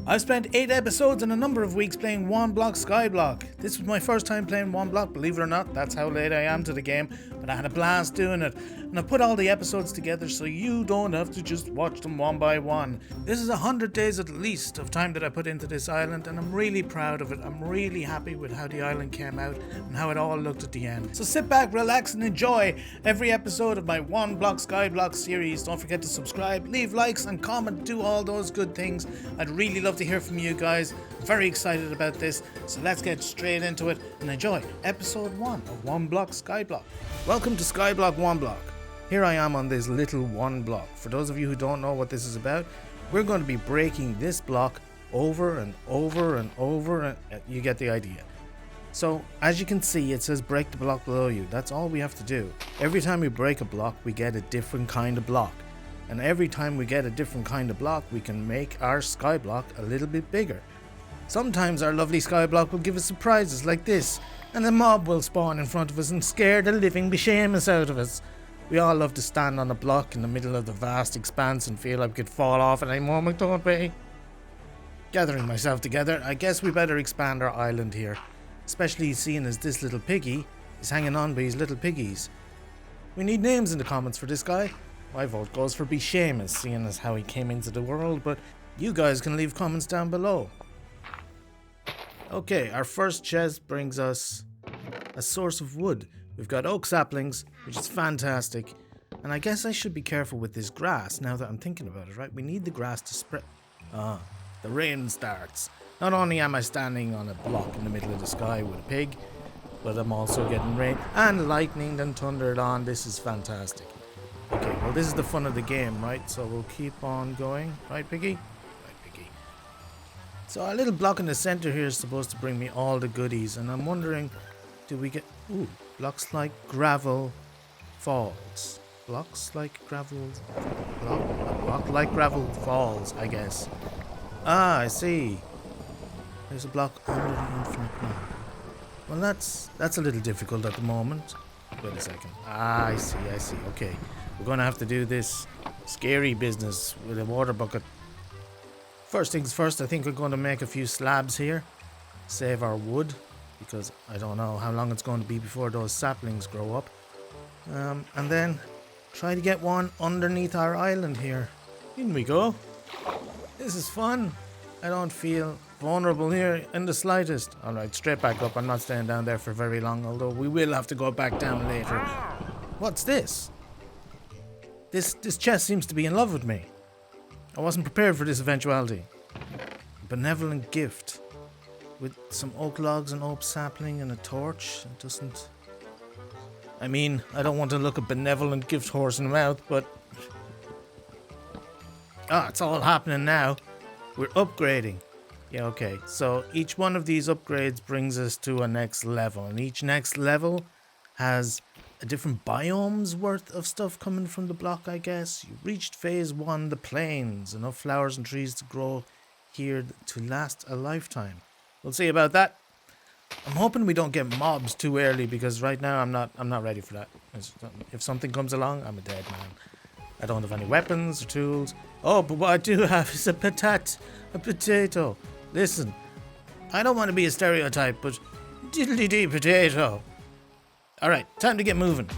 I've spent 8 episodes and a number of weeks playing one block Skyblock. This was my first time playing one block, believe it or not. That's how late I am to the game, but I had a blast doing it. And I put all the episodes together so you don't have to just watch them one by one. This is 100 days at least of time that I put into this island, and I'm really proud of it. I'm really happy with how the island came out and how it all looked at the end. So sit back, relax, and enjoy every episode of my one block Skyblock series. Don't forget to subscribe, leave likes, and comment, do all those good things. I'd really love to hear from you guys. I'm very excited about this, so let's get straight into it and enjoy episode 1 of One Block Skyblock. Welcome to Skyblock One Block. Here I am on this little one block. For those of you who don't know what this is about, we're going to be breaking this block over and over and over, and you get the idea. So as you can see, it says break the block below you. That's all we have to do. Every time we break a block, we get a different kind of block. And every time we get a different kind of block, we can make our skyblock a little bit bigger. Sometimes our lovely skyblock will give us surprises like this, and a mob will spawn in front of us and scare the living bejesus out of us. We all love to stand on a block in the middle of the vast expanse and feel like we could fall off at any moment, don't we? Gathering myself together, I guess we better expand our island here, especially seeing as this little piggy is hanging on by his little piggies. We need names in the comments for this guy. My vote goes for Beseamus, seeing as how he came into the world, but you guys can leave comments down below. Okay, our first chest brings us a source of wood. We've got oak saplings, which is fantastic, and I guess I should be careful with this grass now that I'm thinking about it, right? We need the grass to spread. The rain starts. Not only am I standing on a block in the middle of the sky with a pig, but I'm also getting rain and lightning and thundered on. This is fantastic. Okay, well this is the fun of the game, right? So we'll keep on going. Right, Piggy? Right, Piggy. So our little block in the center here is supposed to bring me all the goodies, and I'm wondering, do we get... Ooh, blocks like gravel falls. Blocks like gravel... Block like gravel falls, I guess. Ah, I see. There's a block under the infinite block. Well, that's a little difficult at the moment. Wait a second. Ah, I see. Okay. We're going to have to do this scary business with a water bucket. First things first, I think we're going to make a few slabs here. Save our wood, because I don't know how long it's going to be before those saplings grow up. And then try to get one underneath our island here. In we go. This is fun. I don't feel vulnerable here in the slightest. Alright, straight back up. I'm not staying down there for very long, although we will have to go back down later. What's this? This chest seems to be in love with me. I wasn't prepared for this eventuality. A benevolent gift. With some oak logs, an oak sapling, and a torch. It doesn't... I mean, I don't want to look a benevolent gift horse in the mouth, but... it's all happening now. We're upgrading. Yeah, okay. So each one of these upgrades brings us to a next level. And each next level has a different biome's worth of stuff coming from the block, I guess. You reached phase 1, the plains. Enough flowers and trees to grow here to last a lifetime. We'll see about that. I'm hoping we don't get mobs too early, because right now I'm not ready for that. If something comes along, I'm a dead man. I don't have any weapons or tools. Oh, but what I do have is a potato. Listen, I don't want to be a stereotype, but diddly-dee potato. Alright, time to get moving.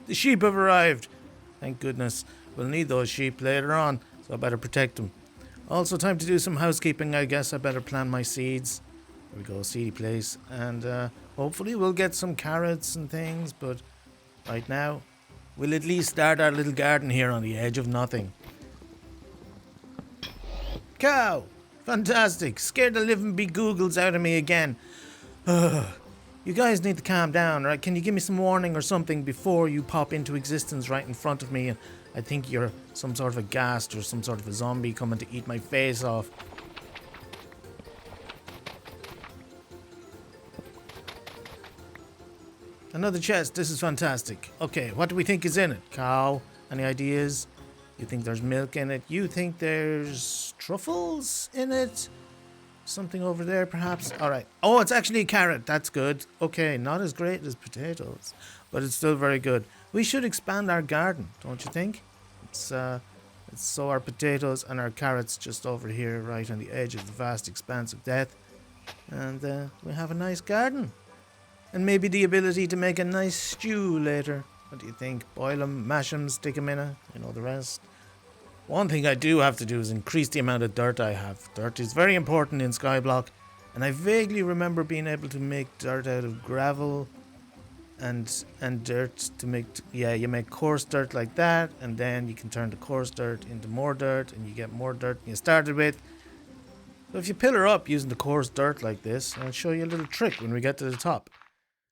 The sheep have arrived. Thank goodness. We'll need those sheep later on, so I better protect them. Also, time to do some housekeeping, I guess. I better plant my seeds. There we go, seedy place. And hopefully we'll get some carrots and things, but right now, we'll at least start our little garden here on the edge of nothing. Cow! Fantastic! Scared the living begoogles out of me again. You guys need to calm down, right? Can you give me some warning or something before you pop into existence right in front of me? And I think you're some sort of a ghast or some sort of a zombie coming to eat my face off. Another chest. This is fantastic. Okay, what do we think is in it? Cow? Any ideas? You think there's milk in it? You think there's truffles in it? Something over there, perhaps? Alright. Oh, it's actually a carrot. That's good. Okay, not as great as potatoes, but it's still very good. We should expand our garden, don't you think? Let's sow our potatoes and our carrots just over here, right on the edge of the vast expanse of death. And we have a nice garden. And maybe the ability to make a nice stew later. What do you think? Boil them, mash them, stick them in it, you know the rest. One thing I do have to do is increase the amount of dirt I have. Dirt is very important in Skyblock, and I vaguely remember being able to make dirt out of gravel and dirt to make, you make coarse dirt like that, and then you can turn the coarse dirt into more dirt, and you get more dirt than you started with. So if you pillar up using the coarse dirt like this, I'll show you a little trick when we get to the top,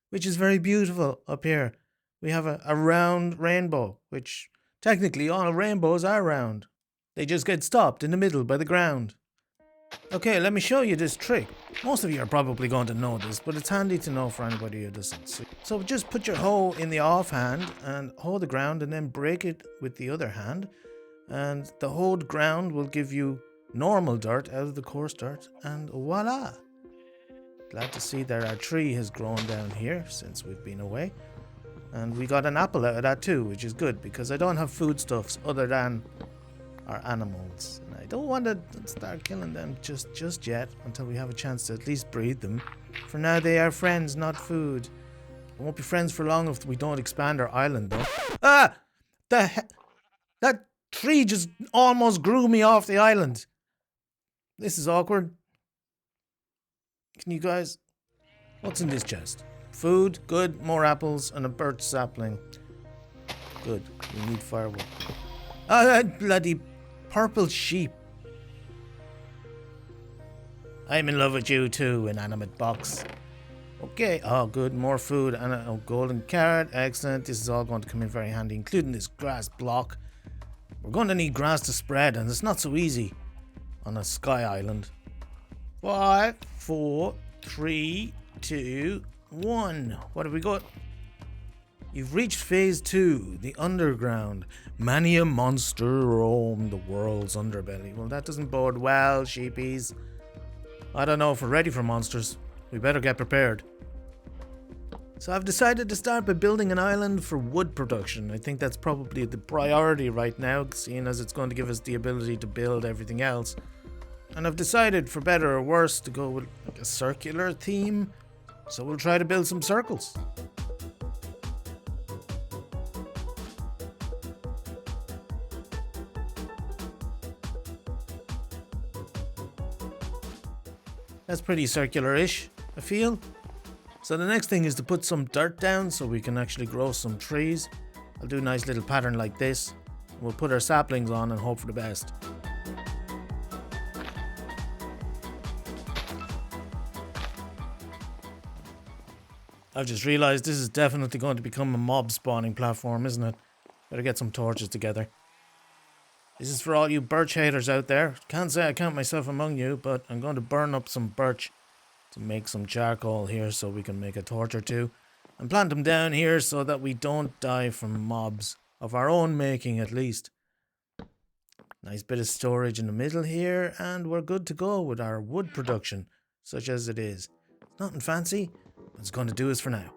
which is very beautiful up here. We have a round rainbow, which technically all rainbows are round. They just get stopped in the middle by the ground. Okay, let me show you this trick. Most of you are probably going to know this, but it's handy to know for anybody who doesn't see. So just put your hoe in the off hand and hoe the ground and then break it with the other hand. And the hoed ground will give you normal dirt out of the coarse dirt, and voila! Glad to see that our tree has grown down here since we've been away. And we got an apple out of that too, which is good because I don't have foodstuffs other than our animals. And I don't want to start killing them just yet until we have a chance to at least breed them. For now they are friends, not food. We won't be friends for long if we don't expand our island though. Ah! That tree just almost grew me off the island. This is awkward. Can you guys... What's in this chest? Food, good, more apples, and a birch sapling. Good, we need firewood. Ah, that bloody purple sheep. I'm in love with you too, inanimate box. Okay, oh good, more food and a golden carrot. Excellent, this is all going to come in very handy, including this grass block. We're going to need grass to spread, and it's not so easy on a sky island. 5, 4, 3, 2, 1. What have we got? You've reached phase 2, the underground. Many a monster roam the world's underbelly. Well, that doesn't bode well, sheepies. I don't know if we're ready for monsters. We better get prepared. So I've decided to start by building an island for wood production. I think that's probably the priority right now, seeing as it's going to give us the ability to build everything else. And I've decided, for better or worse, to go with like a circular theme. So we'll try to build some circles. That's pretty circular-ish, I feel. So the next thing is to put some dirt down so we can actually grow some trees. I'll do a nice little pattern like this. We'll put our saplings on and hope for the best. I've just realised this is definitely going to become a mob spawning platform, isn't it? Better get some torches together. This is for all you birch haters out there. Can't say I count myself among you, but I'm going to burn up some birch to make some charcoal here so we can make a torch or two. And plant them down here so that we don't die from mobs. Of our own making, at least. Nice bit of storage in the middle here, and we're good to go with our wood production, such as it is. Nothing fancy. It's going to do us for now.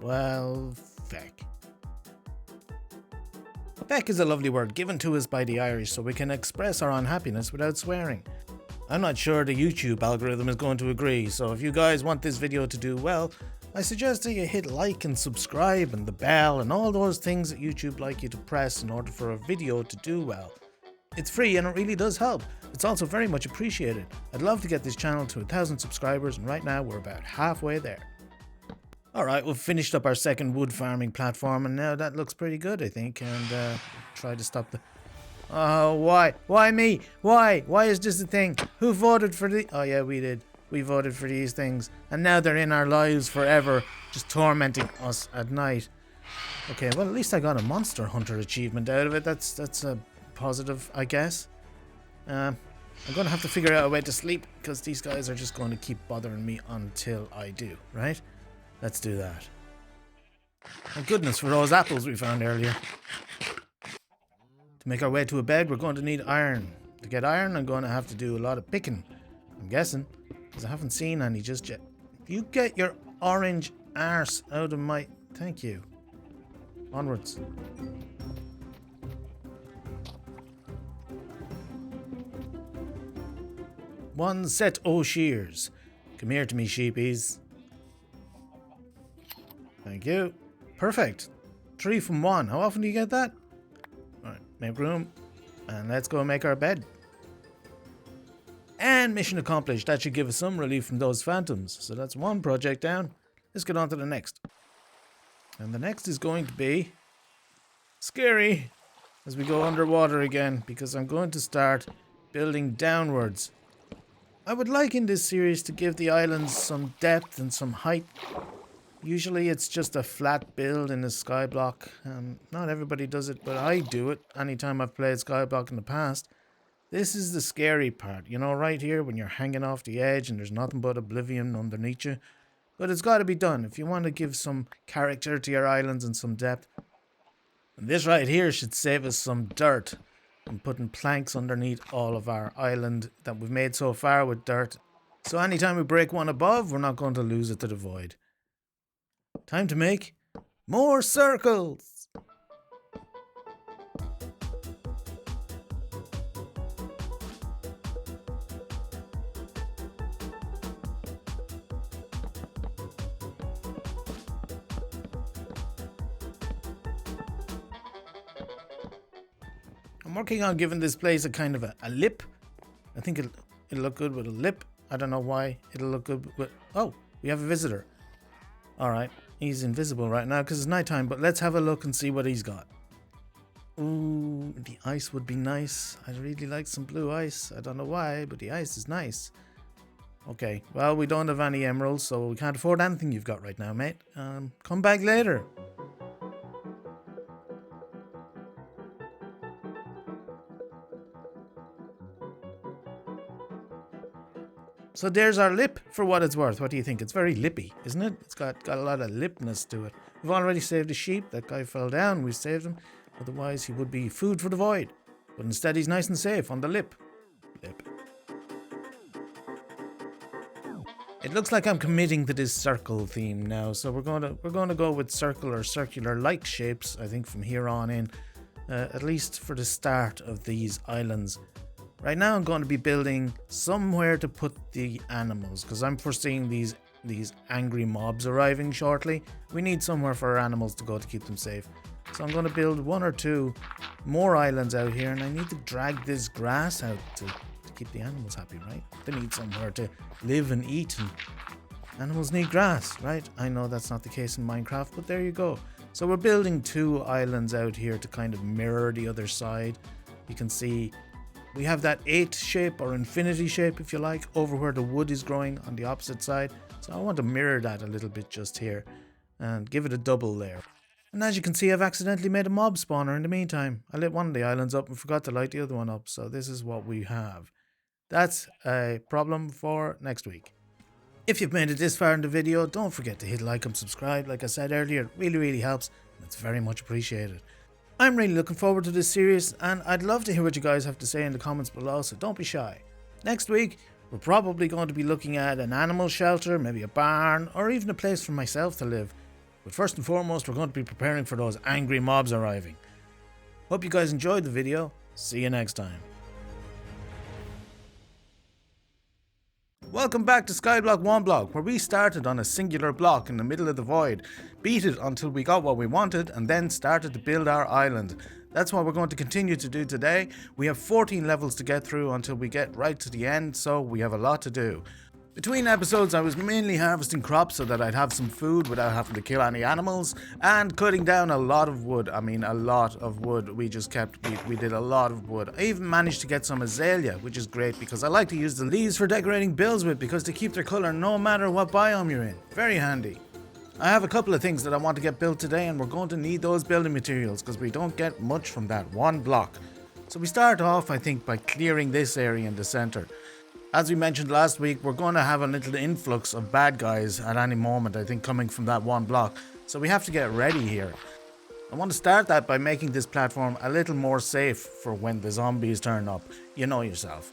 Well, feck. Feck is a lovely word given to us by the Irish so we can express our unhappiness without swearing. I'm not sure the YouTube algorithm is going to agree, so if you guys want this video to do well, I suggest that you hit like and subscribe and the bell and all those things that YouTube like you to press in order for a video to do well. It's free and it really does help. It's also very much appreciated. I'd love to get this channel to 1,000 subscribers, and right now we're about halfway there. Alright, we've finished up our second wood farming platform, and now that looks pretty good, I think, and try to stop the... Oh, why? Why me? Why? Why is this a thing? Who voted for the... Oh yeah, we did. We voted for these things, and now they're in our lives forever, just tormenting us at night. Okay, well, at least I got a Monster Hunter achievement out of it. That's a positive, I guess. I'm going to have to figure out a way to sleep, because these guys are just going to keep bothering me until I do, right? Let's do that. Thank goodness for those apples we found earlier. To make our way to a bed, we're going to need iron. To get iron, I'm going to have to do a lot of picking, I'm guessing, because I haven't seen any just yet. If you get your orange arse out of my... Thank you. Onwards. One set o' shears. Come here to me, sheepies. Thank you. Perfect. 3 from 1. How often do you get that? Alright, make room. And let's go make our bed. And mission accomplished. That should give us some relief from those phantoms. So that's one project down. Let's get on to the next. And the next is going to be scary as we go underwater again, because I'm going to start building downwards. I would like in this series to give the islands some depth and some height. Usually it's just a flat build in a Skyblock. Not everybody does it, but I do it anytime I've played Skyblock in the past. This is the scary part, you know, right here when you're hanging off the edge and there's nothing but oblivion underneath you. But it's got to be done if you want to give some character to your islands and some depth. And this right here should save us some dirt. I'm putting planks underneath all of our island that we've made so far with dirt. So anytime we break one above, we're not going to lose it to the void. Time to make more circles. I'm working on giving this place a kind of a lip. I think it'll look good with a lip. I don't know why it'll look good with... Oh, we have a visitor. Alright, he's invisible right now because it's nighttime, but let's have a look and see what he's got. Ooh, the ice would be nice. I'd really like some blue ice. I don't know why, but the ice is nice. Okay, well, we don't have any emeralds, so we can't afford anything you've got right now, mate. Come back later. So there's our lip for what it's worth. What do you think? It's very lippy, isn't it? It's got a lot of lipness to it. We've already saved a sheep. That guy fell down. We saved him. Otherwise, he would be food for the void. But instead, he's nice and safe on the lip. Lip. It looks like I'm committing to this circle theme now. So we're going to go with circle or circular-like shapes, I think, from here on in. At least for the start of these islands. Right now I'm going to be building somewhere to put the animals, because I'm foreseeing these angry mobs arriving shortly. We need somewhere for our animals to go to keep them safe. So I'm going to build 1 or 2 more islands out here, and I need to drag this grass out to keep the animals happy, right? They need somewhere to live and eat, and animals need grass, right? I know that's not the case in Minecraft, but there you go. So we're building 2 islands out here to kind of mirror the other side. You can see we have that 8 shape or infinity shape, if you like, over where the wood is growing on the opposite side. So I want to mirror that a little bit just here and give it a double layer. And as you can see, I've accidentally made a mob spawner in the meantime. I lit one of the islands up and forgot to light the other one up. So this is what we have. That's a problem for next week. If you've made it this far in the video, don't forget to hit like and subscribe. Like I said earlier, it really, really helps. And it's very much appreciated. I'm really looking forward to this series, and I'd love to hear what you guys have to say in the comments below, so don't be shy. Next week, we're probably going to be looking at an animal shelter, maybe a barn, or even a place for myself to live. But first and foremost, we're going to be preparing for those angry mobs arriving. Hope you guys enjoyed the video. See you next time. Welcome back to Skyblock 1 block, where we started on a singular block in the middle of the void, beat it until we got what we wanted, and then started to build our island. That's what we're going to continue to do today. We have 14 levels to get through until we get right to the end, so we have a lot to do. Between episodes, I was mainly harvesting crops so that I'd have some food without having to kill any animals, and cutting down a lot of wood. I mean, a lot of wood. We did a lot of wood. I even managed to get some azalea, which is great because I like to use the leaves for decorating bills with, because they keep their colour no matter what biome you're in. Very handy. I have a couple of things that I want to get built today, and we're going to need those building materials because we don't get much from that one block. So we start off, I think, by clearing this area in the center. As we mentioned last week, we're going to have a little influx of bad guys at any moment, I think, coming from that one block. So we have to get ready here. I want to start that by making this platform a little more safe for when the zombies turn up. You know yourself.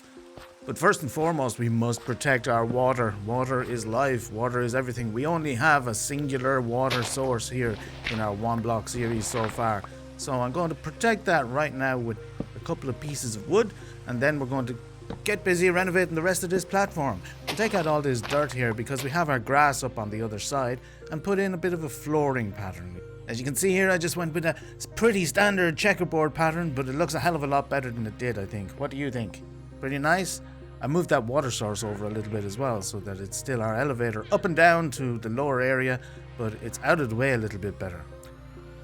But first and foremost, we must protect our water. Water is life. Water is everything. We only have a singular water source here in our one block series so far. So I'm going to protect that right now with a couple of pieces of wood, and then we're going to get busy renovating the rest of this platform. We'll take out all this dirt here because we have our grass up on the other side and put in a bit of a flooring pattern. As you can see here, I just went with a pretty standard checkerboard pattern, but it looks a hell of a lot better than it did, I think. What do you think? Pretty nice? I moved that water source over a little bit as well so that it's still our elevator up and down to the lower area, but it's out of the way a little bit better.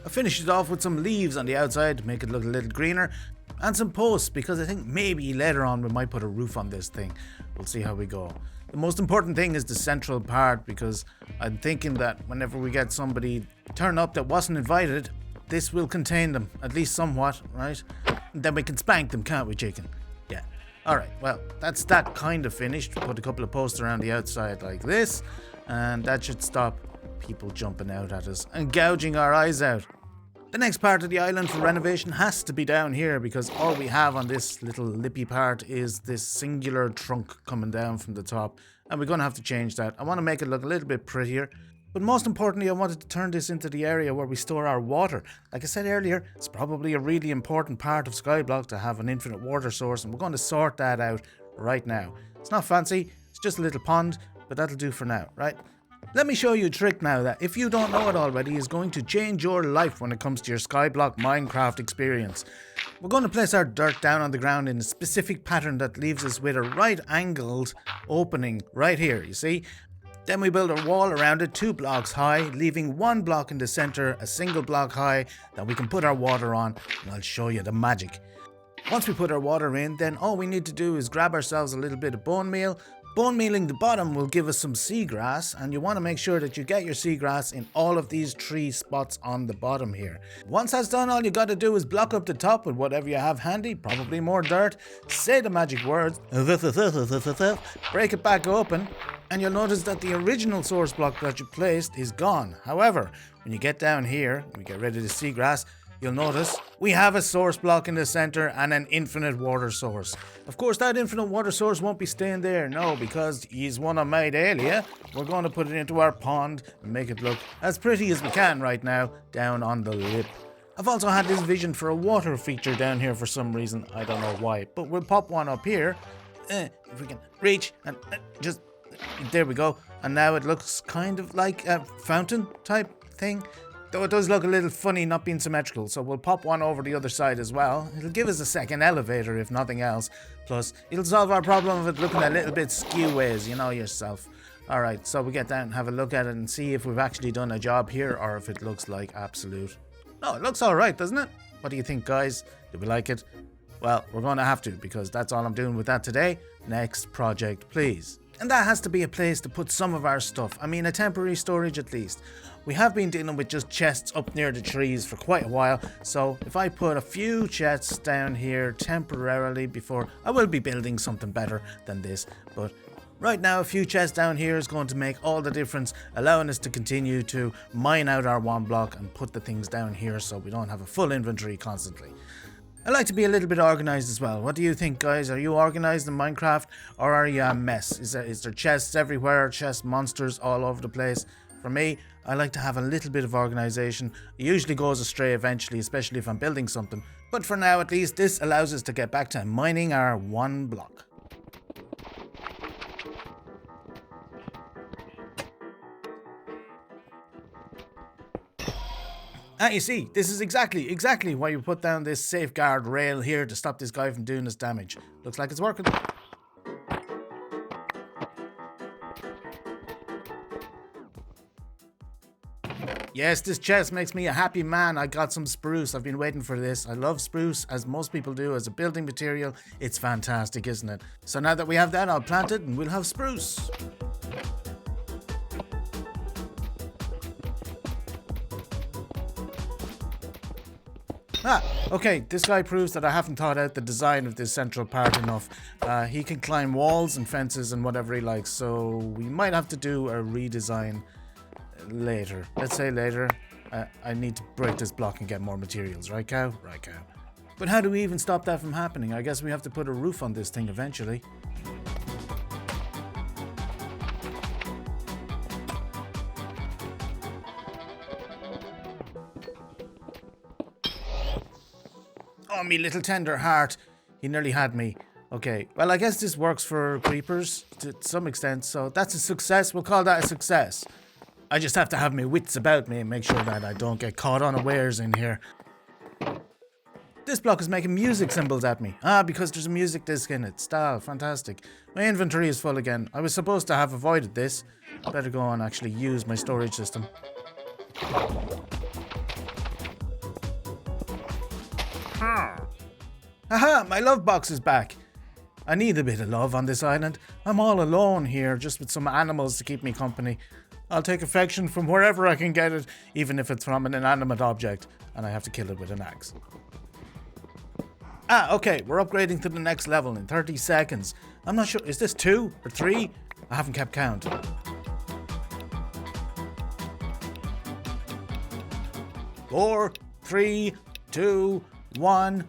I finished it off with some leaves on the outside to make it look a little greener, and some posts because I think maybe later on we might put a roof on this thing. We'll see how we go. The most important thing is the central part, because I'm thinking that whenever we get somebody turn up that wasn't invited, this will contain them, at least somewhat, right? And then we can spank them, can't we, chicken? Yeah. Alright, well, that's that kind of finished. Put a couple of posts around the outside like this, and that should stop people jumping out at us and gouging our eyes out. The next part of the island for renovation has to be down here, because all we have on this little lippy part is this singular trunk coming down from the top, and we're going to have to change that. I want to make it look a little bit prettier, but most importantly I wanted to turn this into the area where we store our water. Like I said earlier, it's probably a really important part of Skyblock to have an infinite water source, and we're going to sort that out right now. It's not fancy, it's just a little pond, but that'll do for now, right? Let me show you a trick now that, if you don't know it already, is going to change your life when it comes to your Skyblock Minecraft experience. We're going to place our dirt down on the ground in a specific pattern that leaves us with a right angled opening right here, you see? Then we build a wall around it 2 blocks high, leaving 1 block in the center, a single block high, that we can put our water on, and I'll show you the magic. Once we put our water in, then all we need to do is grab ourselves a little bit of bone meal. Bone mealing the bottom will give us some seagrass, and you want to make sure that you get your seagrass in all of these 3 spots on the bottom here. Once that's done, all you got to do is block up the top with whatever you have handy, probably more dirt, say the magic words, break it back open, and you'll notice that the original source block that you placed is gone. However, when you get down here, we get rid of the seagrass, you'll notice we have a source block in the center and an infinite water source. Of course, that infinite water source won't be staying there, no, because he's one of my dahlia. We're going to put it into our pond and make it look as pretty as we can right now, down on the lip. I've also had this vision for a water feature down here for some reason, I don't know why, but we'll pop one up here. If we can reach, and just, there we go. And now it looks kind of like a fountain type thing. Though it does look a little funny not being symmetrical, so we'll pop one over the other side as well. It'll give us a second elevator if nothing else. Plus, it'll solve our problem of it looking a little bit skew ways, you know yourself. Alright, so we get down and have a look at it and see if we've actually done a job here, or if it looks like absolute. No, it looks alright, doesn't it? What do you think, guys? Do we like it? Well, we're going to have to, because that's all I'm doing with that today. Next project, please. And that has to be a place to put some of our stuff. I mean, a temporary storage at least. We have been dealing with just chests up near the trees for quite a while, so if I put a few chests down here temporarily before, I will be building something better than this, but right now a few chests down here is going to make all the difference, allowing us to continue to mine out our one block and put the things down here so we don't have a full inventory constantly. I like to be a little bit organized as well. What do you think, guys? Are you organized in Minecraft, or are you a mess? Is there chests everywhere, chest monsters all over the place? For me, I like to have a little bit of organization. It usually goes astray eventually, especially if I'm building something. But for now, at least, this allows us to get back to mining our one block. You see, this is exactly why you put down this safeguard rail here to stop this guy from doing us damage. Looks like it's working. Yes, this chest makes me a happy man. I got some spruce. I've been waiting for this. I love spruce, as most people do, as a building material. It's fantastic, isn't it? So now that we have that, I'll plant it and we'll have spruce. Okay, this guy proves that I haven't thought out the design of this central part enough. He can climb walls and fences and whatever he likes, so we might have to do a redesign later. Let's say later. I need to break this block and get more materials, right, cow? Right, cow. But how do we even stop that from happening? I guess we have to put a roof on this thing eventually. Oh, me little tender heart. He nearly had me. Okay, well, I guess this works for creepers to some extent, so that's a success. We'll call that a success. I just have to have my wits about me and make sure that I don't get caught unawares in here. This block is making music symbols at me. Because there's a music disc in it. Style, fantastic. My inventory is full again. I was supposed to have avoided this. Better go and actually use my storage system. Haha, my love box is back. I need a bit of love on this island. I'm all alone here, just with some animals to keep me company. I'll take affection from wherever I can get it, even if it's from an inanimate object, and I have to kill it with an axe. Okay, we're upgrading to the next level in 30 seconds. I'm not sure, is this 2 or 3? I haven't kept count. 4, 3, 2, 1.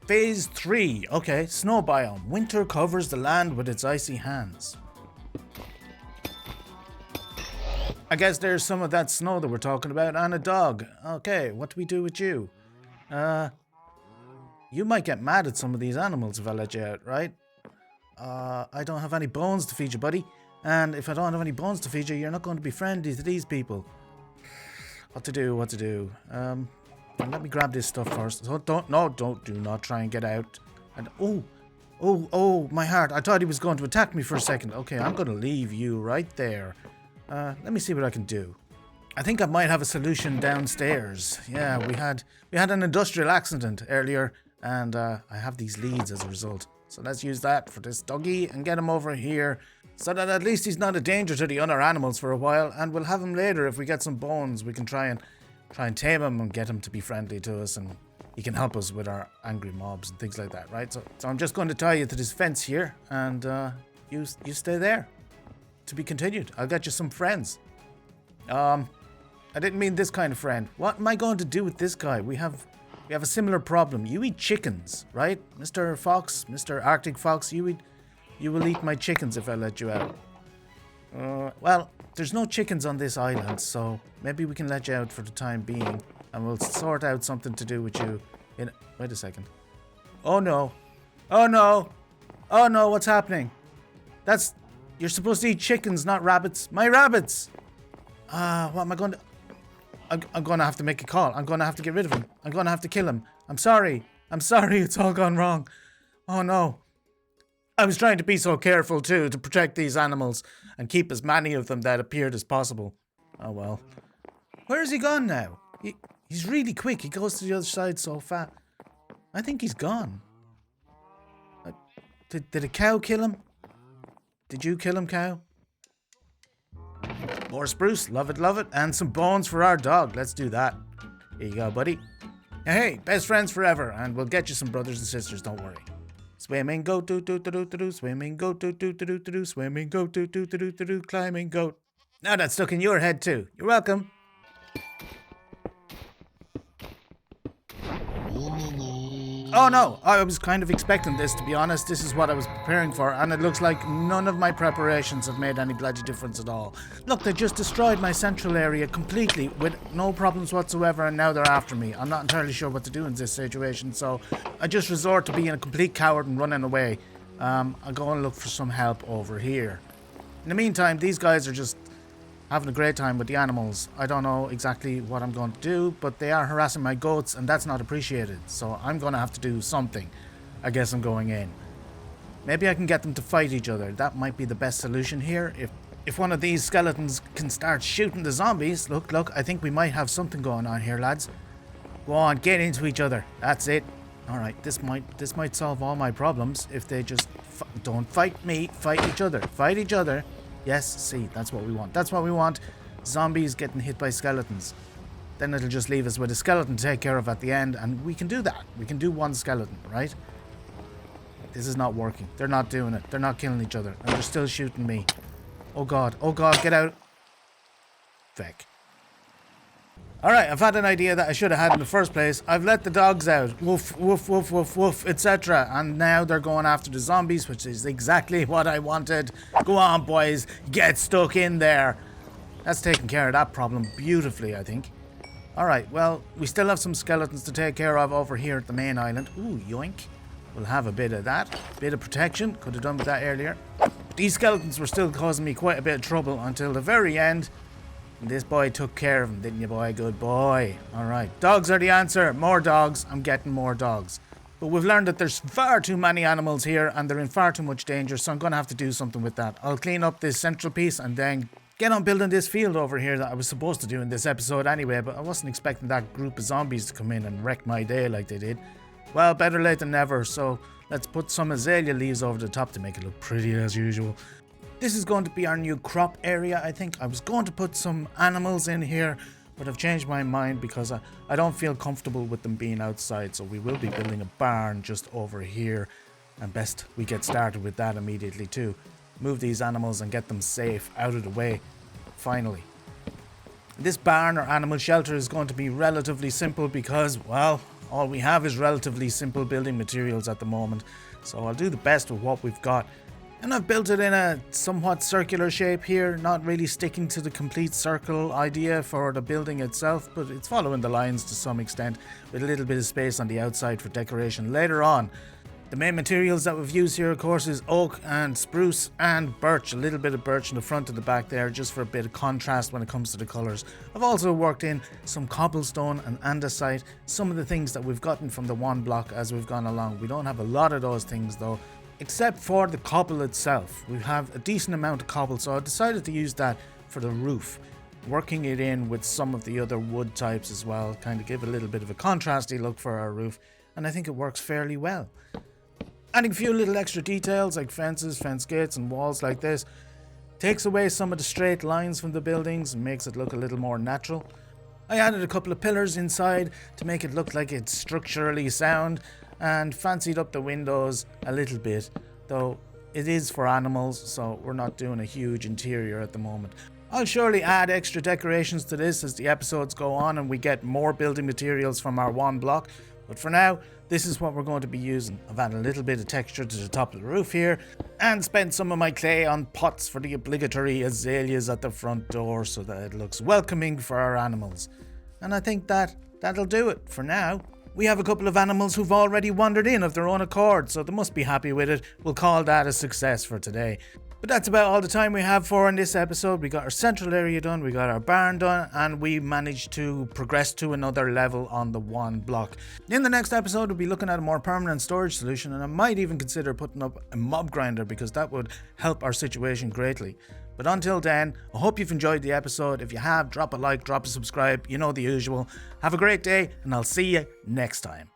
Phase 3. Okay, snow biome. Winter covers the land with its icy hands. I guess there's some of that snow that we're talking about and a dog. Okay, what do we do with you? You might get mad at some of these animals if I let you out, right? I don't have any bones to feed you, buddy. And if I don't have any bones to feed you, you're not going to be friendly to these people. What to do? Let me grab this stuff first. So do not try and get out. And oh, my heart. I thought he was going to attack me for a second. Okay, I'm going to leave you right there. Let me see what I can do. I think I might have a solution downstairs. Yeah, we had an industrial accident earlier, and I have these leads as a result. So let's use that for this doggy and get him over here, so that at least he's not a danger to the other animals for a while, and we'll have him later if we get some bones. We can try and tame him and get him to be friendly to us, and he can help us with our angry mobs and things like that, right? So I'm just going to tie you to this fence here, and you stay there. To be continued. I'll get you some friends. I didn't mean this kind of friend. What am I going to do with this guy? We have a similar problem. You eat chickens, right? Mr. Fox, Mr. Arctic Fox, you will eat my chickens if I let you out. Well, there's no chickens on this island, so maybe we can let you out for the time being, and we'll sort out something to do with you. Wait a second. Oh no, what's happening? You're supposed to eat chickens, not rabbits. My rabbits! What am I going to... I'm going to have to make a call. I'm going to have to get rid of him. I'm going to have to kill him. I'm sorry. It's all gone wrong. Oh no. I was trying to be so careful too, to protect these animals and keep as many of them that appeared as possible. Oh well. Where is he gone now? He's really quick. He goes to the other side so fast. I think he's gone. Did a cow kill him? Did you kill him, cow? More spruce, love it, and some bones for our dog. Let's do that. Here you go, buddy. Hey, best friends forever, and we'll get you some brothers and sisters, don't worry. Swimming goat, do, swimming goat, do, swimming goat, do, climbing goat. Now that's stuck in your head too. You're welcome. Oh no, I was kind of expecting this, to be honest. This is what I was preparing for, and it looks like none of my preparations have made any bloody difference at all. Look, they just destroyed my central area completely with no problems whatsoever, and now they're after me. I'm not entirely sure what to do in this situation, so I just resort to being a complete coward and running away. I'll go and look for some help over here. In the meantime, these guys are just having a great time with the animals. I don't know exactly what I'm going to do, but they are harassing my goats, and that's not appreciated. So I'm going to have to do something. I guess I'm going in. Maybe I can get them to fight each other. That might be the best solution here. If one of these skeletons can start shooting the zombies, look, I think we might have something going on here, lads. Go on, get into each other. That's it. All right, this might solve all my problems if they just don't fight me, fight each other. Fight each other. Yes, see, that's what we want. Zombies getting hit by skeletons. then it'll just leave us with a skeleton to take care of at the end, and we can do that. We can do one skeleton, right? This is not working. They're not doing it. They're not killing each other, and they're still shooting me. Oh god, get out. Feck. Alright, I've had an idea that I should have had in the first place. I've let the dogs out. Woof, woof, woof, woof, woof, etc. And now they're going after the zombies, which is exactly what I wanted. Go on, boys. Get stuck in there. That's taking care of that problem beautifully, I think. Alright, well, we still have some skeletons to take care of over here at the main island. Ooh, yoink. We'll have a bit of that. Bit of protection. Could have done with that earlier. But these skeletons were still causing me quite a bit of trouble until the very end. And this boy took care of him, didn't you, boy? Good boy. Alright, dogs are the answer. More dogs. I'm getting more dogs. But we've learned that there's far too many animals here and they're in far too much danger, so I'm going to have to do something with that. I'll clean up this central piece and then get on building this field over here that I was supposed to do in this episode anyway, but I wasn't expecting that group of zombies to come in and wreck my day like they did. Well, better late than never, so let's put some azalea leaves over the top to make it look pretty as usual. This is going to be our new crop area, I think. I was going to put some animals in here, but I've changed my mind because I don't feel comfortable with them being outside, so we will be building a barn just over here, and best we get started with that immediately too. Move these animals and get them safe out of the way, finally. This barn or animal shelter is going to be relatively simple because, well, all we have is relatively simple building materials at the moment, so I'll do the best with what we've got. And I've built it in a somewhat circular shape here, not really sticking to the complete circle idea for the building itself, but it's following the lines to some extent, with a little bit of space on the outside for decoration later on. The main materials that we've used here, of course, is oak and spruce and birch. A little bit of birch in the front and the back there, just for a bit of contrast when it comes to the colours. I've also worked in some cobblestone and andesite, some of the things that we've gotten from the one block as we've gone along. We don't have a lot of those things though, except for the cobble itself. We have a decent amount of cobble, so I decided to use that for the roof, working it in with some of the other wood types as well, kind of give a little bit of a contrasty look for our roof, and I think it works fairly well. Adding a few little extra details like fences, fence gates and walls like this takes away some of the straight lines from the buildings and makes it look a little more natural. I added a couple of pillars inside to make it look like it's structurally sound, and fancied up the windows a little bit, though it is for animals, so we're not doing a huge interior at the moment. I'll surely add extra decorations to this as the episodes go on and we get more building materials from our one block, but for now, this is what we're going to be using. I've added a little bit of texture to the top of the roof here, and spent some of my clay on pots for the obligatory azaleas at the front door so that it looks welcoming for our animals. And I think that'll do it for now. We have a couple of animals who've already wandered in of their own accord, so they must be happy with it. We'll call that a success for today. But that's about all the time we have for in this episode. We got our central area done, we got our barn done, and we managed to progress to another level on the one block. In the next episode, we'll be looking at a more permanent storage solution, and I might even consider putting up a mob grinder because that would help our situation greatly. But until then, I hope you've enjoyed the episode. If you have, drop a like, drop a subscribe, you know the usual. Have a great day, and I'll see you next time.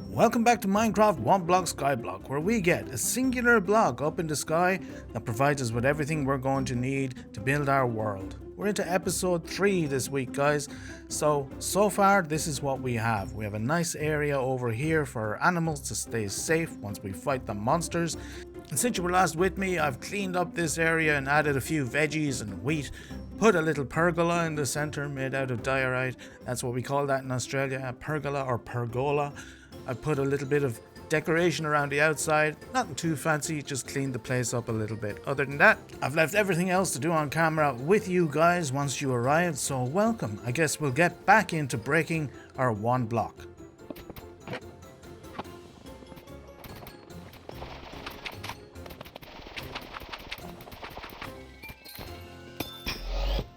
Welcome back to Minecraft One Block Skyblock, where we get a singular block up in the sky that provides us with everything we're going to need to build our world. We're into episode 3 this week, guys. So far, this is what we have. We have a nice area over here for our animals to stay safe once we fight the monsters. And since you were last with me, I've cleaned up this area and added a few veggies and wheat. Put a little pergola in the center made out of diorite. That's what we call that in Australia, a pergola or pergola. I put a little bit of decoration around the outside, nothing too fancy, just cleaned the place up a little bit. Other than that, I've left everything else to do on camera with you guys once you arrive, so welcome. I guess we'll get back into breaking our one block.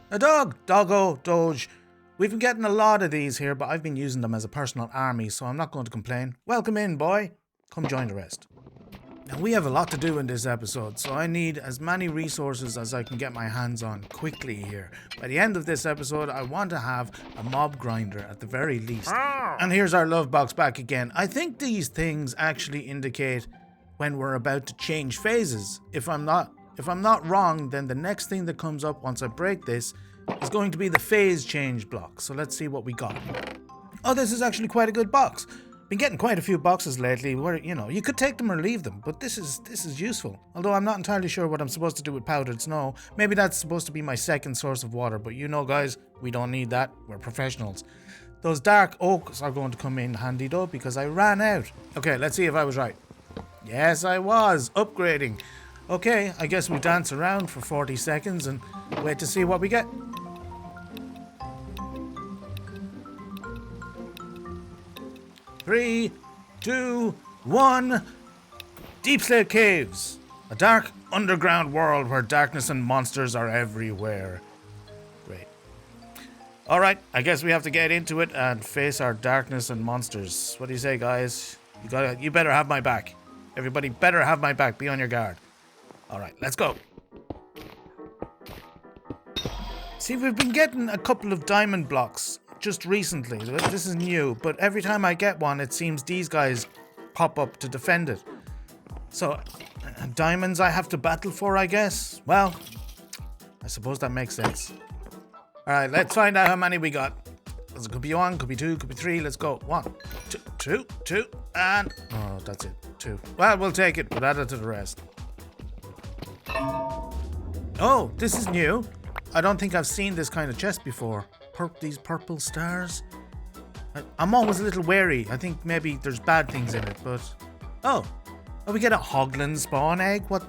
A dog! Doggo! Doge! We've been getting a lot of these here, but I've been using them as a personal army, so I'm not going to complain. Welcome in, boy. Come join the rest. Now, we have a lot to do in this episode, so I need as many resources as I can get my hands on quickly here. By the end of this episode, I want to have a mob grinder at the very least. And here's our love box back again. I think these things actually indicate when we're about to change phases. If I'm not wrong, then the next thing that comes up once I break this is going to be the phase change block. So let's see what we got. Oh, this is actually quite a good box. Been getting quite a few boxes lately where, you know, you could take them or leave them, but this is useful. Although I'm not entirely sure what I'm supposed to do with powdered snow. Maybe that's supposed to be my second source of water, but you know, guys, we don't need that. We're professionals. Those dark oaks are going to come in handy though, because I ran out. Okay, let's see if I was right. Yes, I was. Upgrading. Okay, I guess we dance around for 40 seconds and wait to see what we get. Three, two, one. Deep Slate Caves. A dark underground world where darkness and monsters are everywhere. Great. Alright, I guess we have to get into it and face our darkness and monsters. What do you say, guys? You better have my back. Everybody better have my back. Be on your guard. Alright, let's go. See, we've been getting a couple of diamond blocks just recently. This is new, but every time I get one, it seems these guys pop up to defend it. So, diamonds I have to battle for, I guess? Well, I suppose that makes sense. Alright, let's find out how many we got. It could be one, could be two, could be three. Let's go. One, two, and... oh, that's it. Two. Well, we'll take it. We'll add it to the rest. Oh, this is new. I don't think I've seen this kind of chest before. These purple stars. I'm always a little wary. I think maybe there's bad things in it, but... oh, we get a hoglin spawn egg? What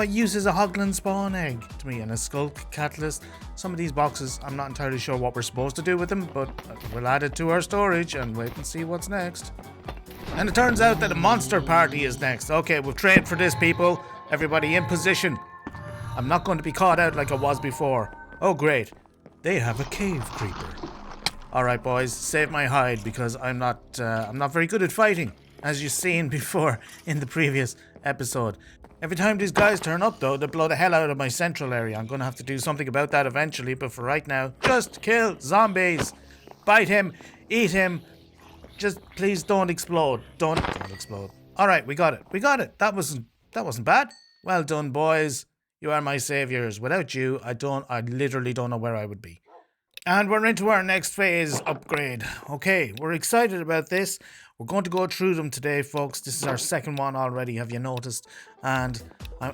use is a hoglin spawn egg to me? And a skulk catalyst? Some of these boxes, I'm not entirely sure what we're supposed to do with them, but we'll add it to our storage and wait and see what's next. And it turns out that a monster party is next. Okay, we've trained for this, people. Everybody in position. I'm not going to be caught out like I was before. Oh, great. They have a cave creeper. Alright, boys, save my hide because I'm not very good at fighting, as you've seen before in the previous episode. Every time these guys turn up, though, they blow the hell out of my central area. I'm going to have to do something about that eventually, but for right now, just kill zombies. Bite him, eat him. Just please don't explode. Don't explode. Alright, we got it. That wasn't bad. Well done, boys. You are my saviors. Without you, I literally don't know where I would be. And we're into our next phase upgrade. Okay, we're excited about this. We're going to go through them today, folks. This is our second one already, have you noticed? And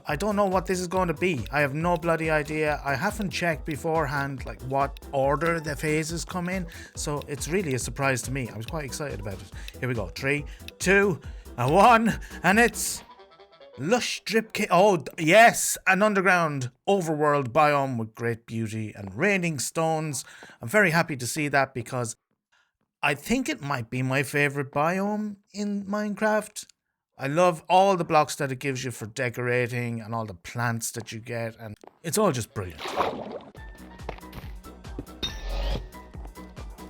I don't know what this is going to be. I have no bloody idea. I haven't checked beforehand, like, what order the phases come in. So it's really a surprise to me. I was quite excited about it. Here we go. 3, 2, 1, and it's... Lush drip cave. Oh, yes, an underground overworld biome with great beauty and raining stones. I'm very happy to see that because I think it might be my favorite biome in Minecraft. I love all the blocks that it gives you for decorating and all the plants that you get, and it's all just brilliant.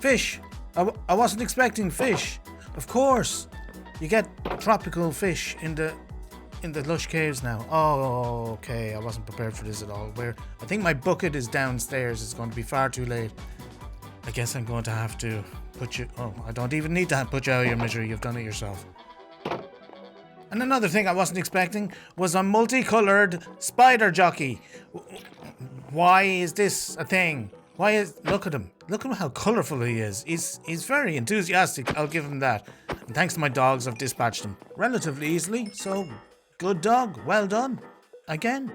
Fish. I wasn't expecting fish. Of course, you get tropical fish in the Lush Caves now. Oh, okay. I wasn't prepared for this at all. I think my bucket is downstairs. It's going to be far too late. I guess I'm going to have to put you... oh, I don't even need to put you out of your misery. You've done it yourself. And another thing I wasn't expecting was a multicolored spider jockey. Why is this a thing? Look at him. Look at how colorful he is. He's very enthusiastic. I'll give him that. And thanks to my dogs, I've dispatched him relatively easily. So... good dog. Well done. Again.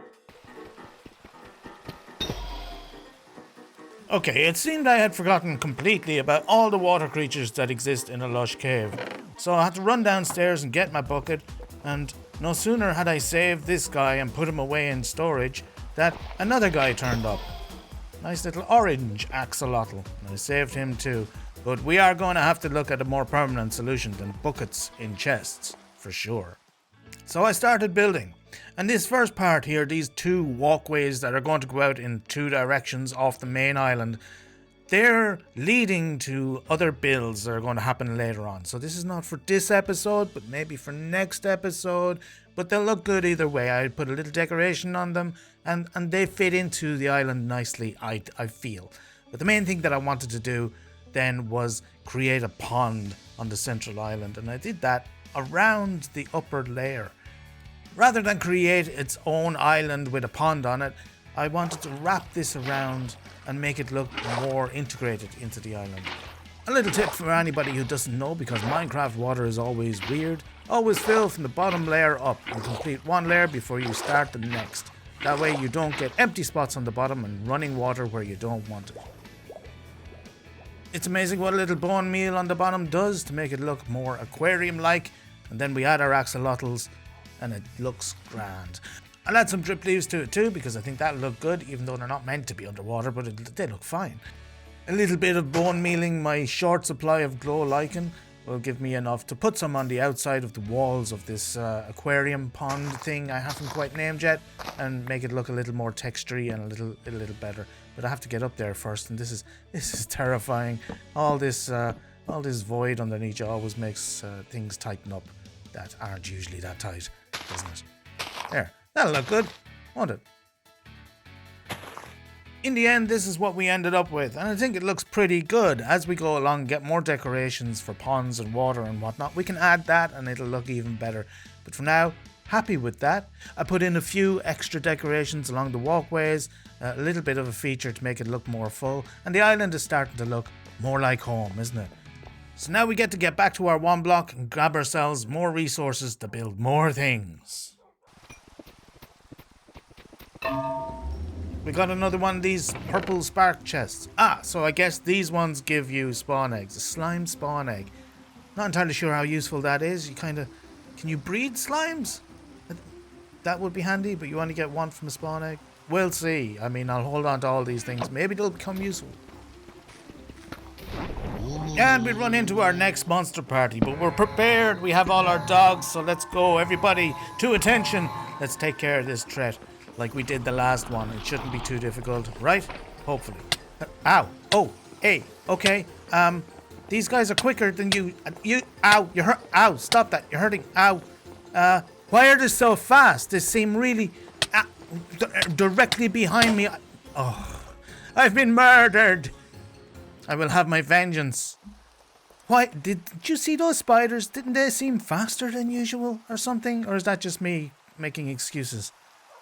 Okay, it seemed I had forgotten completely about all the water creatures that exist in a lush cave. So I had to run downstairs and get my bucket, and no sooner had I saved this guy and put him away in storage that another guy turned up. Nice little orange axolotl. I saved him too. But we are going to have to look at a more permanent solution than buckets in chests, for sure. So I started building, and this first part here, these two walkways that are going to go out in two directions off the main island, they're leading to other builds that are going to happen later on. So this is not for this episode, but maybe for next episode, but they'll look good either way. I put a little decoration on them, and they fit into the island nicely, I feel. But the main thing that I wanted to do then was create a pond on the central island, and I did that around the upper layer. Rather than create its own island with a pond on it, I wanted to wrap this around and make it look more integrated into the island. A little tip for anybody who doesn't know, because Minecraft water is always weird, always fill from the bottom layer up and complete one layer before you start the next. That way you don't get empty spots on the bottom and running water where you don't want it. It's amazing what a little bone meal on the bottom does to make it look more aquarium-like, and then we add our axolotls and it looks grand. I'll add some drip leaves to it too, because I think that'll look good, even though they're not meant to be underwater, but they look fine. A little bit of bone mealing my short supply of glow lichen will give me enough to put some on the outside of the walls of this aquarium pond thing I haven't quite named yet, and make it look a little more textury and a little better. But I have to get up there first, and this is terrifying. All this void underneath you always makes things tighten up that aren't usually that tight, doesn't it? There, that'll look good, won't it? In the end, this is what we ended up with, and I think it looks pretty good. As we go along, get more decorations for ponds and water and whatnot, we can add that and it'll look even better. But for now, happy with that. I put in a few extra decorations along the walkways, a little bit of a feature to make it look more full, and the island is starting to look more like home, isn't it? So now we get back to our one block and grab ourselves more resources to build more things. We got another one of these purple spark chests. So I guess these ones give you spawn eggs. A slime spawn egg. Not entirely sure how useful that is. Can you breed slimes? That would be handy, but you only get one from a spawn egg. We'll see. I mean, I'll hold on to all these things. Maybe they'll become useful. And we run into our next monster party, but we're prepared. We have all our dogs, so let's go. Everybody, to attention. Let's take care of this threat. Like we did the last one. It shouldn't be too difficult, right? Hopefully. Ow. Oh, hey. Okay. These guys are quicker than you. Ow. You're hurt. Ow. Stop that. You're hurting. Ow. Why are they so fast? They seem really directly behind me. I've been murdered. I will have my vengeance. Why? Did you see those spiders? Didn't they seem faster than usual or something? Or is that just me making excuses?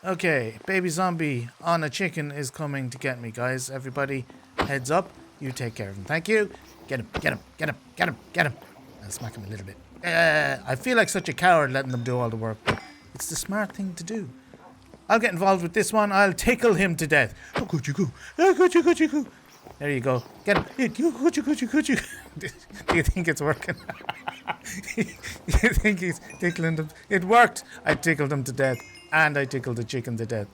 Okay, baby zombie on a chicken is coming to get me, guys. Everybody, heads up. You take care of him. Thank you. Get him, get him, get him, get him, get him. And smack him a little bit. I feel like such a coward letting them do all the work, but it's the smart thing to do. I'll get involved with this one. I'll tickle him to death. Oh, could you go? Oh, could you go? There you go. Get him. Could you? Do you think it's working? You think he's tickling them? It worked. I tickled him to death. And I tickled the chicken to death.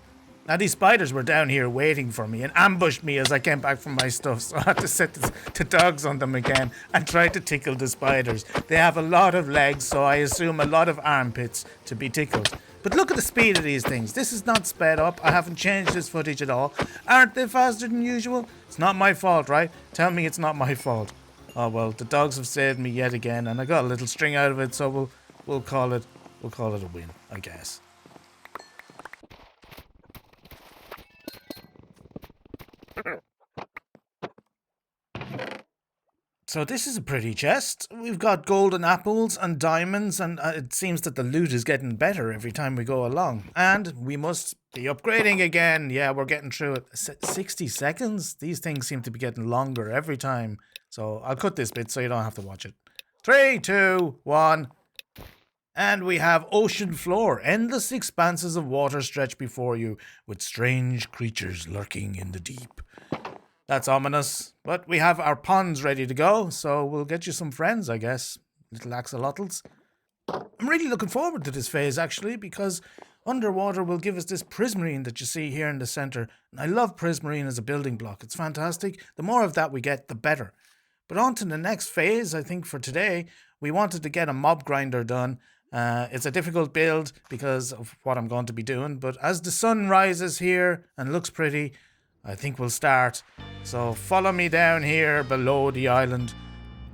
Now these spiders were down here waiting for me and ambushed me as I came back from my stuff. So I had to set the dogs on them again and try to tickle the spiders. They have a lot of legs, so I assume a lot of armpits to be tickled. But look at the speed of these things. This is not sped up. I haven't changed this footage at all. Aren't they faster than usual? It's not my fault, right? Tell me it's not my fault. Oh well, the dogs have saved me yet again, and I got a little string out of it, so we'll call it a win, I guess. So this is a pretty chest. We've got golden apples and diamonds, and it seems that the loot is getting better every time we go along. And we must be upgrading again. Yeah, we're getting through it. 60 seconds? These things seem to be getting longer every time. So I'll cut this bit so you don't have to watch it. 3, 2, 1. And we have ocean floor. Endless expanses of water stretch before you, with strange creatures lurking in the deep. That's ominous, but we have our ponds ready to go, so we'll get you some friends, I guess. Little axolotls. I'm really looking forward to this phase, actually, because underwater will give us this prismarine that you see here in the center. And I love prismarine as a building block. It's fantastic. The more of that we get, the better. But on to the next phase, I think for today, we wanted to get a mob grinder done. It's a difficult build because of what I'm going to be doing, but as the sun rises here and looks pretty, I think we'll start. So follow me down here below the island,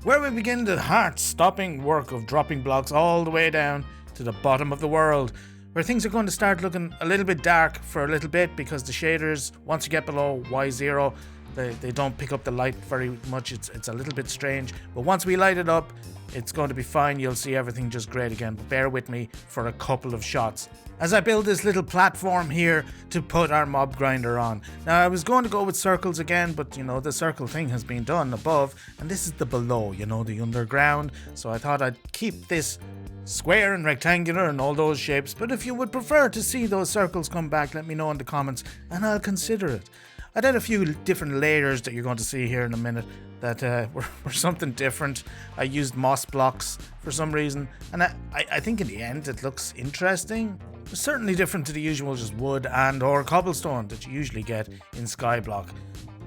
where we begin the heart-stopping work of dropping blocks all the way down to the bottom of the world, where things are going to start looking a little bit dark for a little bit because the shaders, once you get below Y0, they don't pick up the light very much. It's a little bit strange, but once we light it up, It's going to be fine. You'll see everything just great again. But bear with me for a couple of shots as I build this little platform here to put our mob grinder on. Now, I was going to go with circles again, but the circle thing has been done above, and this is the below, the underground. So I thought I'd keep this square and rectangular and all those shapes, but if you would prefer to see those circles come back, let me know in the comments and I'll consider it. I did a few different layers that you're going to see here in a minute that were something different. I used moss blocks for some reason, and I think in the end it looks interesting. It's certainly different to the usual just wood and or cobblestone that you usually get in Skyblock.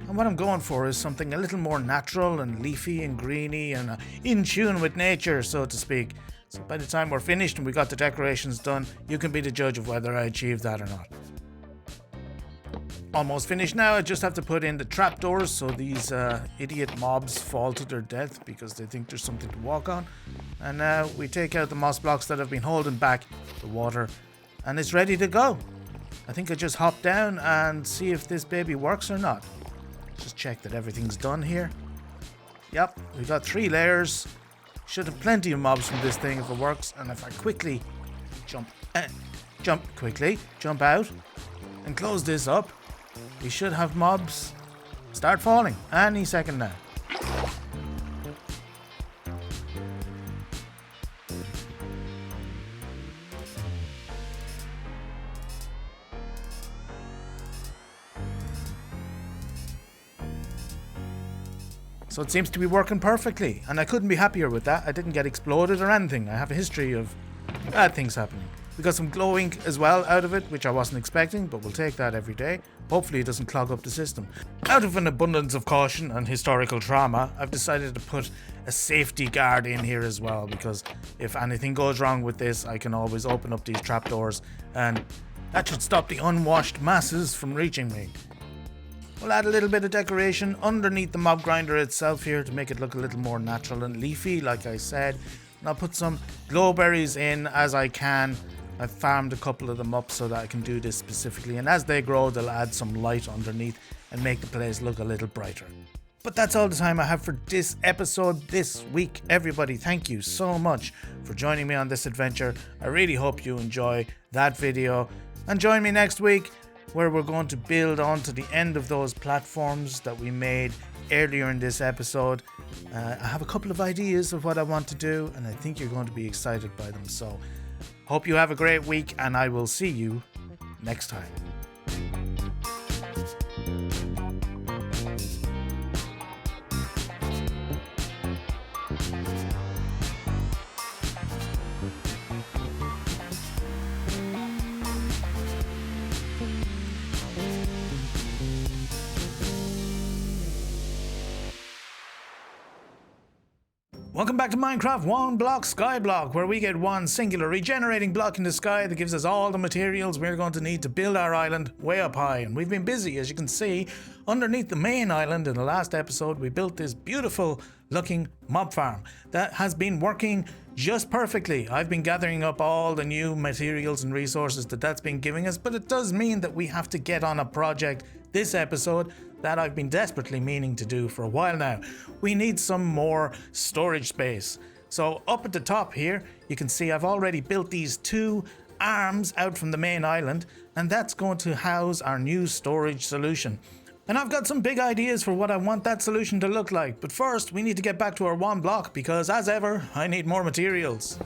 And what I'm going for is something a little more natural and leafy and greeny and in tune with nature, so to speak. So by the time we're finished and we got the decorations done, you can be the judge of whether I achieved that or not. Almost finished now. I just have to put in the trapdoors so these idiot mobs fall to their death because they think there's something to walk on. And now we take out the moss blocks that have been holding back the water, and it's ready to go. I think I just hop down and see if this baby works or not. Just check that everything's done here. Yep, we got 3 layers. Should have plenty of mobs from this thing if it works. And if I quickly jump out and close this up, we should have mobs start falling any second now. So it seems to be working perfectly, and I couldn't be happier with that. I didn't get exploded or anything. I have a history of bad things happening. We got some glow ink as well out of it, which I wasn't expecting, but we'll take that every day. Hopefully it doesn't clog up the system. Out of an abundance of caution and historical trauma, I've decided to put a safety guard in here as well, because if anything goes wrong with this, I can always open up these trapdoors, and that should stop the unwashed masses from reaching me. We'll add a little bit of decoration underneath the mob grinder itself here to make it look a little more natural and leafy, like I said. And I'll put some glowberries in as I can. I've farmed a couple of them up so that I can do this specifically. And as they grow, they'll add some light underneath and make the place look a little brighter. But that's all the time I have for this episode this week. Everybody, thank you so much for joining me on this adventure. I really hope you enjoy that video. And join me next week, where we're going to build onto the end of those platforms that we made earlier in this episode. I have a couple of ideas of what I want to do, and I think you're going to be excited by them. So, hope you have a great week, and I will see you next time. Welcome back to Minecraft One Block Skyblock, where we get one singular regenerating block in the sky that gives us all the materials we're going to need to build our island way up high. And we've been busy, as you can see, underneath the main island. In the last episode, we built this beautiful looking mob farm that has been working just perfectly. I've been gathering up all the new materials and resources that's been giving us, but it does mean that we have to get on a project this episode that I've been desperately meaning to do for a while now. We need some more storage space. So up at the top here, you can see I've already built these 2 arms out from the main island, and that's going to house our new storage solution. And I've got some big ideas for what I want that solution to look like. But first, we need to get back to our 1 block because, as ever, I need more materials.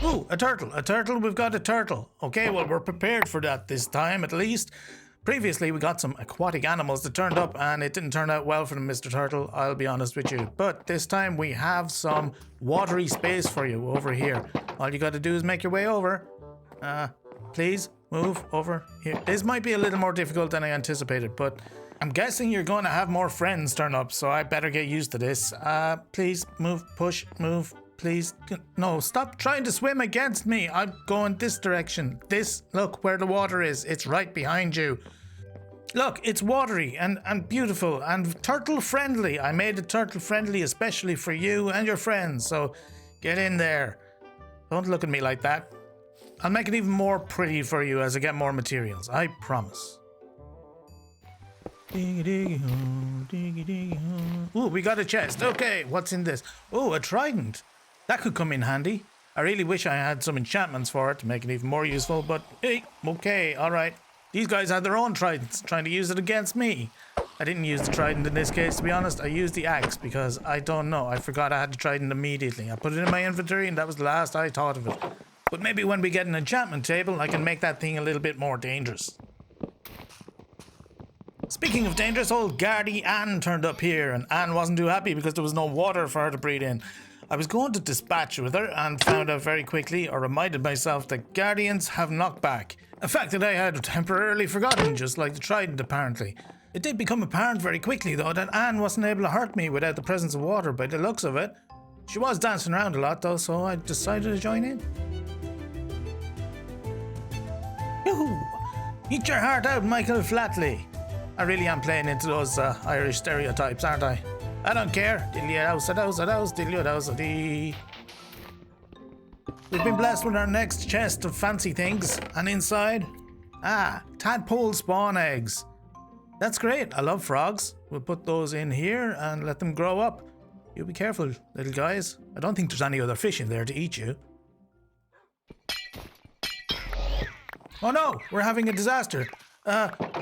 Ooh, a turtle. A turtle, we've got a turtle. Okay, well, we're prepared for that this time, at least. Previously, we got some aquatic animals that turned up, and it didn't turn out well for them, Mr. Turtle, I'll be honest with you. But this time, we have some watery space for you over here. All you gotta do is make your way over. Please, move over here. This might be a little more difficult than I anticipated, but I'm guessing you're going to have more friends turn up, so I better get used to this. Please, move, push, move. Please, no, stop trying to swim against me. I'm going this direction. Look where the water is. It's right behind you. Look, it's watery and beautiful and turtle friendly. I made it turtle friendly especially for you and your friends. So get in there. Don't look at me like that. I'll make it even more pretty for you as I get more materials. I promise. Diggy diggy hoo, diggy diggy hoo. Ooh, we got a chest. Okay, what's in this? Oh, a trident. That could come in handy. I really wish I had some enchantments for it to make it even more useful, but hey, okay, alright. These guys had their own tridents, trying to use it against me. I didn't use the trident in this case, to be honest. I used the axe because I don't know. I forgot I had the trident immediately. I put it in my inventory and that was the last I thought of it. But maybe when we get an enchantment table, I can make that thing a little bit more dangerous. Speaking of dangerous, old Guardy Anne turned up here, and Anne wasn't too happy because there was no water for her to breathe in. I was going to dispatch with her and found out very quickly, or reminded myself, that Guardians have knockback. A fact that I had temporarily forgotten, just like the trident apparently. It did become apparent very quickly though that Anne wasn't able to hurt me without the presence of water by the looks of it. She was dancing around a lot though, so I decided to join in. Yoo-hoo! Eat your heart out, Michael Flatley. I really am playing into those Irish stereotypes, aren't I? I don't care. We've been blessed with our next chest of fancy things, and inside, tadpole spawn eggs. That's great. I love frogs. We'll put those in here and let them grow up. You be careful, little guys. I don't think there's any other fish in there to eat you. Oh no, we're having a disaster.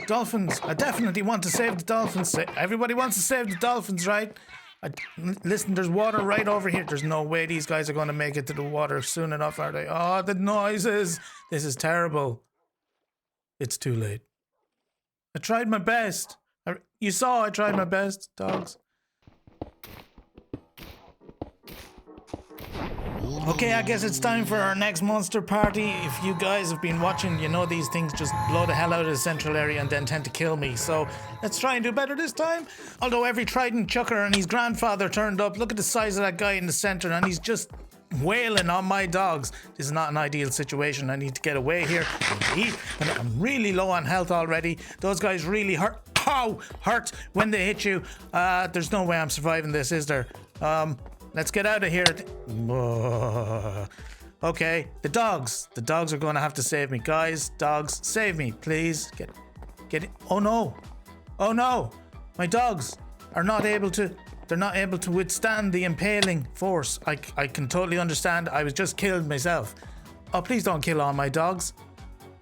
Dolphins. I definitely want to save the dolphins. Everybody wants to save the dolphins, right? Listen, there's water right over here. There's no way these guys are going to make it to the water soon enough, are they? Oh, the noises. This is terrible. It's too late. I tried my best. You saw I tried my best, dogs. Okay, I guess it's time for our next monster party. If you guys have been watching, you know these things just blow the hell out of the central area and then tend to kill me. So let's try and do better this time. Although every trident chucker and his grandfather turned up. Look at the size of that guy in the center and he's just wailing on my dogs. This is not an ideal situation. I need to get away here and eat. And I'm really low on health already. Those guys really hurt. Ow! Hurt when they hit you. There's no way I'm surviving this, is there? Let's get out of here. Okay, the dogs. The dogs are going to have to save me. Guys, dogs, save me, please. Get it. Oh no. Oh no. My dogs are not able to, they're not able to withstand the impaling force. I can totally understand. I was just killed myself. Oh, please don't kill all my dogs.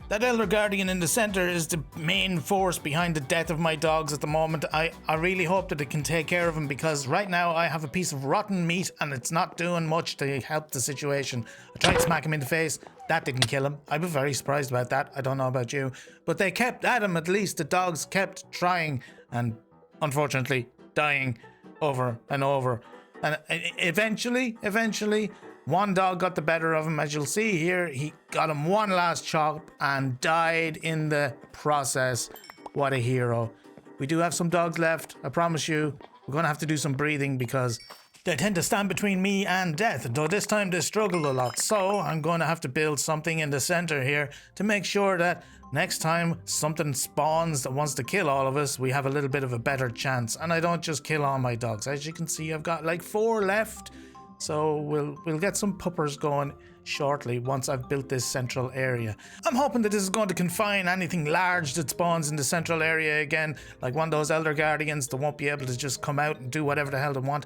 That Elder Guardian in the center is the main force behind the death of my dogs at the moment. I really hope that it can take care of him because right now I have a piece of rotten meat and it's not doing much to help the situation. I tried to smack him in the face. That didn't kill him. I was very surprised about that. I don't know about you. But they kept at him at least. The dogs kept trying and unfortunately dying over and over. And eventually, one dog got the better of him. As you'll see here, he got him one last chop and died in the process. What a hero. We do have some dogs left, I promise you. We're going to have to do some breathing because they tend to stand between me and death, though this time they struggled a lot. So I'm going to have to build something in the center here to make sure that next time something spawns that wants to kill all of us, we have a little bit of a better chance. And I don't just kill all my dogs. As you can see, I've got like 4 left. So we'll get some puppers going shortly once I've built this central area. I'm hoping that this is going to confine anything large that spawns in the central area again, like one of those Elder Guardians that won't be able to just come out and do whatever the hell they want.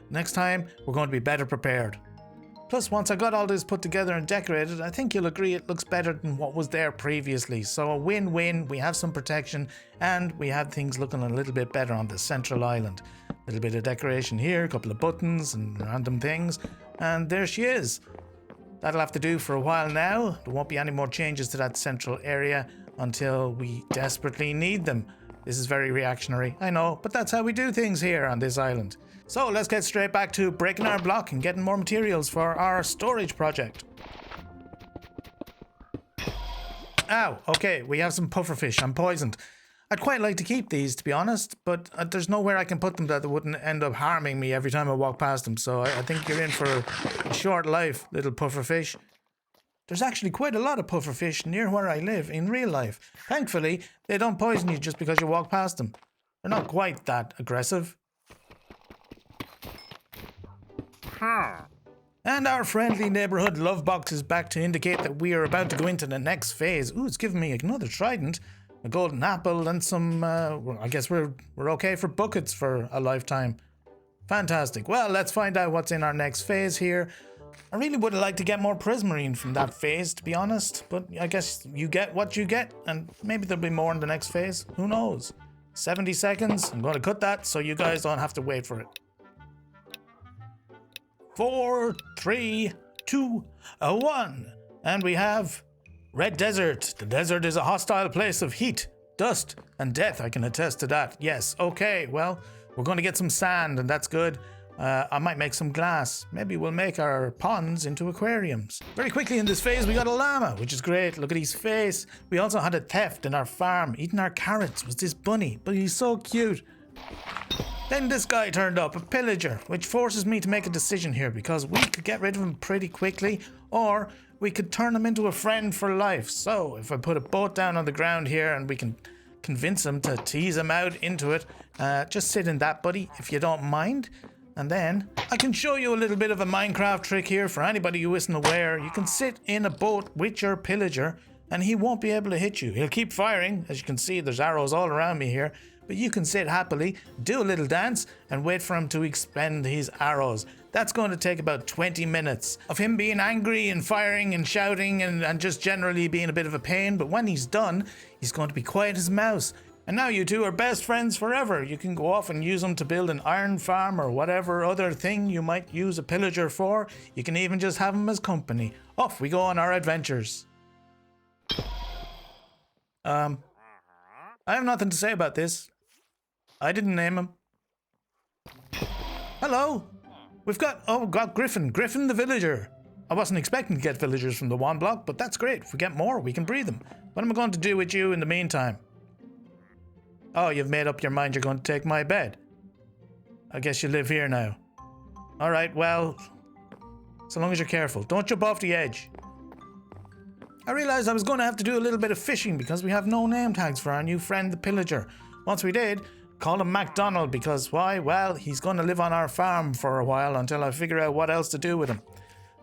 Next time, we're going to be better prepared. Plus, once I got all this put together and decorated, I think you'll agree it looks better than what was there previously. So a win-win, we have some protection, and we have things looking a little bit better on the central island. A little bit of decoration here, a couple of buttons and random things, and there she is. That'll have to do for a while now. There won't be any more changes to that central area until we desperately need them. This is very reactionary, I know, but that's how we do things here on this island. So let's get straight back to breaking our block and getting more materials for our storage project. Ow, okay, we have some pufferfish. I'm poisoned. I'd quite like to keep these, to be honest, but there's nowhere I can put them that they wouldn't end up harming me every time I walk past them. So I think you're in for a short life, little pufferfish. There's actually quite a lot of pufferfish near where I live in real life. Thankfully, they don't poison you just because you walk past them. They're not quite that aggressive. And our friendly neighborhood love box is back to indicate that we are about to go into the next phase. Ooh, it's giving me another trident, a golden apple, and some, I guess we're okay for buckets for a lifetime. Fantastic. Well, let's find out what's in our next phase here. I really would have liked to get more prismarine from that phase, to be honest, but I guess you get what you get, and maybe there'll be more in the next phase. Who knows? 70 seconds. I'm going to cut that so you guys don't have to wait for it. 4, 3, 2, 1. And we have Red Desert. The desert is a hostile place of heat, dust, and death. I can attest to that. Yes. Okay. Well, we're going to get some sand, and that's good. I might make some glass. Maybe we'll make our ponds into aquariums. Very quickly in this phase, we got a llama, which is great. Look at his face. We also had a theft in our farm. Eating our carrots was this bunny, but he's so cute. Then this guy turned up, a pillager, which forces me to make a decision here because we could get rid of him pretty quickly, or we could turn him into a friend for life. So if I put a boat down on the ground here and we can convince him to tease him out into it, just sit in that, buddy, if you don't mind. And then I can show you a little bit of a Minecraft trick here for anybody who isn't aware. You can sit in a boat with your pillager and he won't be able to hit you. He'll keep firing. As you can see, there's arrows all around me here. But you can sit happily, do a little dance, and wait for him to expend his arrows. That's going to take about 20 minutes of him being angry and firing and shouting and just generally being a bit of a pain. But when he's done, he's going to be quiet as a mouse. And now you two are best friends forever. You can go off and use them to build an iron farm or whatever other thing you might use a pillager for. You can even just have him as company. Off we go on our adventures. I have nothing to say about this. I didn't name him. Hello. We've got Griffin. Griffin the villager. I wasn't expecting to get villagers from the one block, but that's great. If we get more, we can breed them. What am I going to do with you in the meantime? Oh, you've made up your mind you're going to take my bed. I guess you live here now. Alright, well, so long as you're careful. Don't jump off the edge. I realized I was going to have to do a little bit of fishing because we have no name tags for our new friend, the pillager. Once we did, call him MacDonald because why? Well, he's going to live on our farm for a while until I figure out what else to do with him.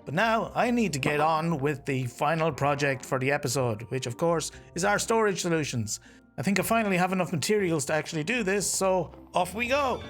But now I need to get on with the final project for the episode, which of course is our storage solutions. I think I finally have enough materials to actually do this, so off we go!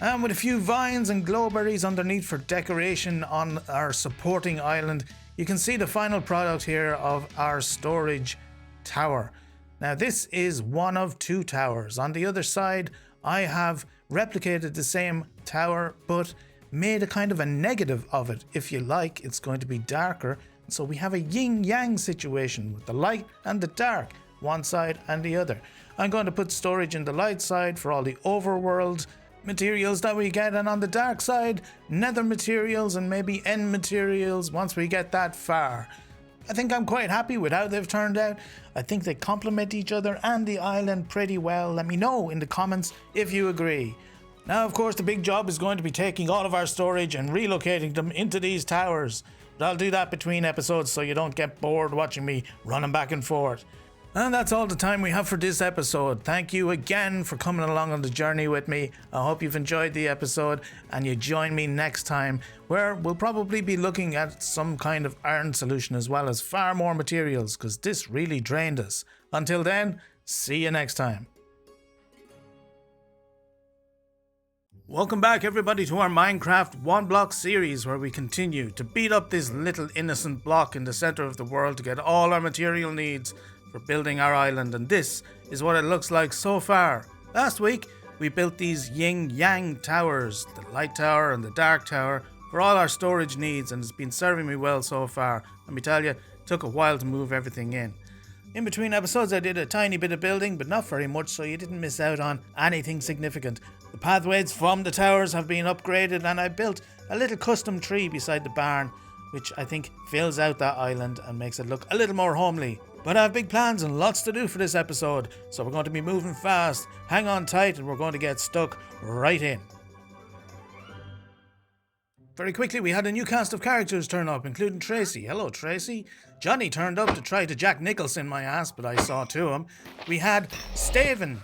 And with a few vines and glowberries underneath for decoration on our supporting island, you can see the final product here of our storage tower. Now this is one of two towers. On the other side, I have replicated the same tower, but made a kind of a negative of it. If you like, it's going to be darker. So we have a yin-yang situation with the light and the dark, one side and the other. I'm going to put storage in the light side for all the overworld materials that we get, and on the dark side, nether materials and maybe end materials once we get that far. I think I'm quite happy with how they've turned out. I think they complement each other and the island pretty well. Let me know in the comments if you agree. Now, of course, the big job is going to be taking all of our storage and relocating them into these towers. But I'll do that between episodes so you don't get bored watching me running back and forth. And that's all the time we have for this episode. Thank you again for coming along on the journey with me. I hope you've enjoyed the episode and you join me next time, where we'll probably be looking at some kind of iron solution as well as far more materials, because this really drained us. Until then, see you next time. Welcome back, everybody, to our Minecraft one block series, where we continue to beat up this little innocent block in the center of the world to get all our material needs for building our island, and this is what it looks like so far. Last week we built these yin-yang towers, the light tower and the dark tower, for all our storage needs, and it's been serving me well so far. Let me tell you, it took a while to move everything in. In between episodes I did a tiny bit of building, but not very much, so you didn't miss out on anything significant. The pathways from the towers have been upgraded, and I built a little custom tree beside the barn, which I think fills out that island and makes it look a little more homely. But I have big plans and lots to do for this episode, so we're going to be moving fast. Hang on tight and we're going to get stuck right in. Very quickly, we had a new cast of characters turn up, including Tracy. Hello, Tracy. Johnny turned up to try to Jack Nicholson my ass, but I saw to him. We had Stephen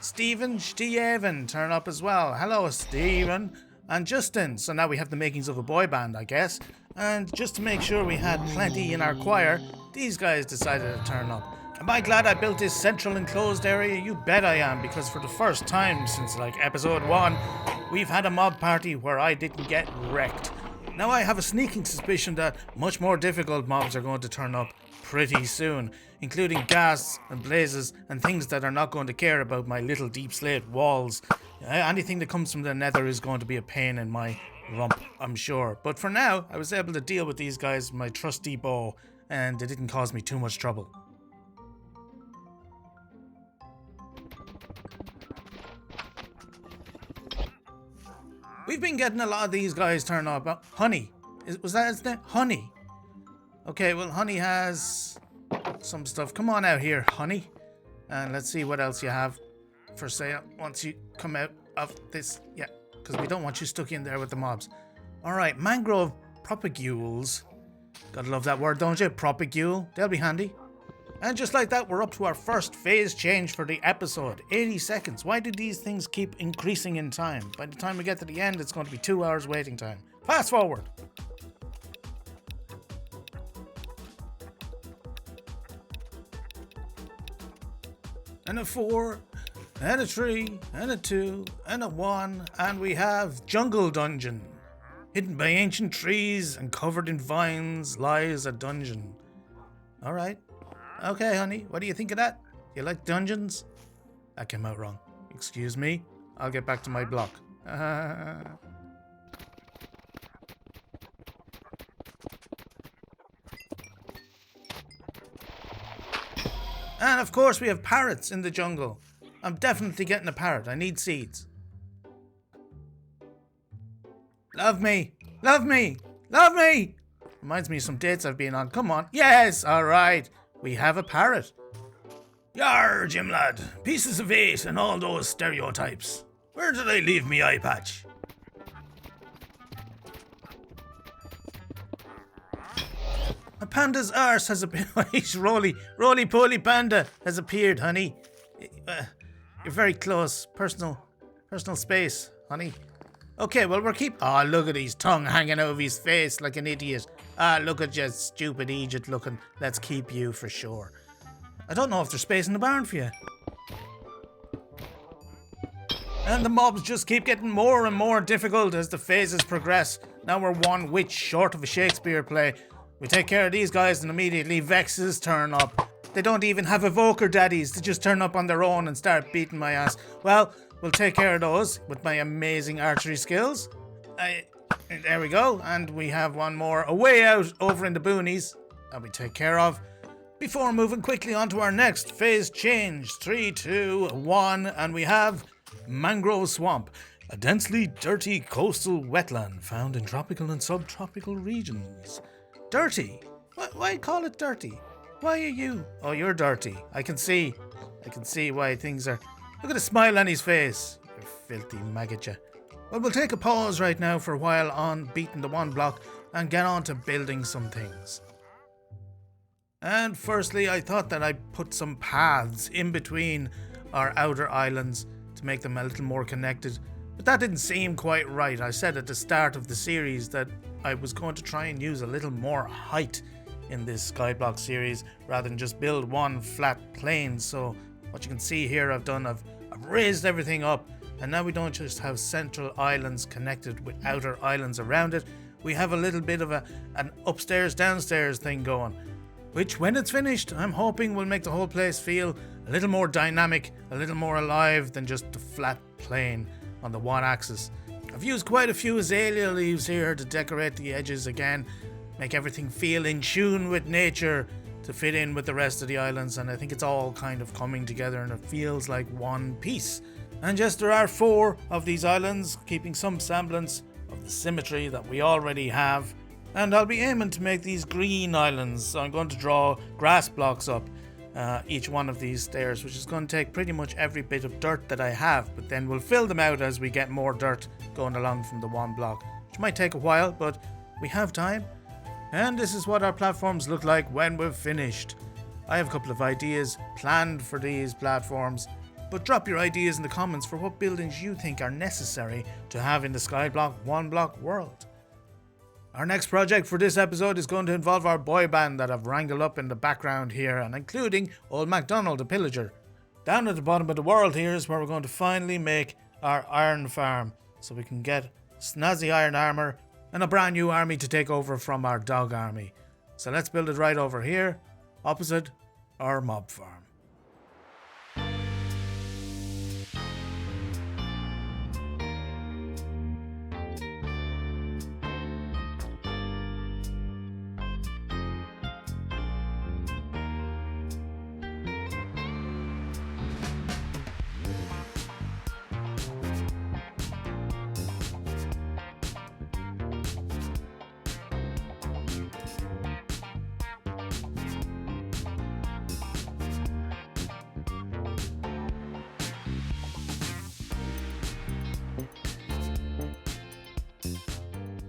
turn up as well. Hello, Stephen. And Justin. So now we have the makings of a boy band, I guess. And just to make sure we had plenty in our choir, these guys decided to turn up. Am I glad I built this central enclosed area? You bet I am, because for the first time since episode 1, we've had a mob party where I didn't get wrecked. Now I have a sneaking suspicion that much more difficult mobs are going to turn up pretty soon, including ghasts and blazes and things that are not going to care about my little deep slate walls. Anything that comes from the Nether is going to be a pain in my rump, I'm sure. But for now, I was able to deal with these guys with my trusty bow, and it didn't cause me too much trouble. We've been getting a lot of these guys turn up. Honey. Was that his name? Honey. Okay, well, Honey has some stuff. Come on out here, Honey. And let's see what else you have for sale once you come out of this. Yeah, because we don't want you stuck in there with the mobs. Alright, mangrove propagules. Gotta love that word, don't you? Propagule. They'll be handy. And just like that, we're up to our first phase change for the episode. 80 seconds. Why do these things keep increasing in time? By the time we get to the end, it's going to be 2 hours waiting time. Fast forward. And a 4, and a 3, and a 2, and a 1, and we have Jungle Dungeon. Hidden by ancient trees and covered in vines lies a dungeon. Alright. Okay, Honey, what do you think of that? You like dungeons? That came out wrong. Excuse me. I'll get back to my block. And of course we have parrots in the jungle. I'm definitely getting a parrot. I need seeds. Love me! Love me! Love me! Reminds me of some dates I've been on. Come on. Yes! Alright. We have a parrot. Yar, Jim lad. Pieces of 8 and all those stereotypes. Where did I leave me eye patch? A panda's arse has appeared. Roly-poly panda has appeared, Honey. You're very close. Personal space, Honey. Okay, well, Oh, look at his tongue hanging over his face like an idiot. Ah, look at you, stupid Egypt looking. Let's keep you for sure. I don't know if there's space in the barn for you. And the mobs just keep getting more and more difficult as the phases progress. Now we're one witch short of a Shakespeare play. We take care of these guys and immediately Vexes turn up. They don't even have evoker daddies. They just turn up on their own and start beating my ass. Well, we'll take care of those with my amazing archery skills. There we go. And we have one more away out over in the boonies that we take care of before moving quickly on to our next phase change. 3, 2, 1. And we have Mangrove Swamp, a densely dirty coastal wetland found in tropical and subtropical regions. Dirty? Why call it dirty? Why are you? Oh, you're dirty. I can see why things are... Look at the smile on his face. You filthy maggot, you. Well, we'll take a pause right now for a while on beating the one block and get on to building some things. And firstly, I thought that I'd put some paths in between our outer islands to make them a little more connected, but that didn't seem quite right. I said at the start of the series that I was going to try and use a little more height in this Skyblock series rather than just build one flat plane. So what you can see here I've raised everything up, and now we don't just have central islands connected with outer islands around it. We have a little bit of an upstairs downstairs thing going, which when it's finished I'm hoping will make the whole place feel a little more dynamic, a little more alive than just a flat plane on the one axis. I've used quite a few azalea leaves here to decorate the edges again, make everything feel in tune with nature to fit in with the rest of the islands, and I think it's all kind of coming together and it feels like one piece. And yes, there are 4 of these islands, keeping some semblance of the symmetry that we already have. And I'll be aiming to make these green islands. So I'm going to draw grass blocks up each one of these stairs, which is going to take pretty much every bit of dirt that I have, but then we'll fill them out as we get more dirt going along from the one block, which might take a while, but we have time. And this is what our platforms look like when we've finished. I have a couple of ideas planned for these platforms, but drop your ideas in the comments for what buildings you think are necessary to have in the Skyblock one block world. Our next project for this episode is going to involve our boy band that I've wrangled up in the background here, and including old MacDonald the Pillager. Down at the bottom of the world here is where we're going to finally make our iron farm, so we can get snazzy iron armor and a brand new army to take over from our dog army. So let's build it right over here, opposite our mob farm.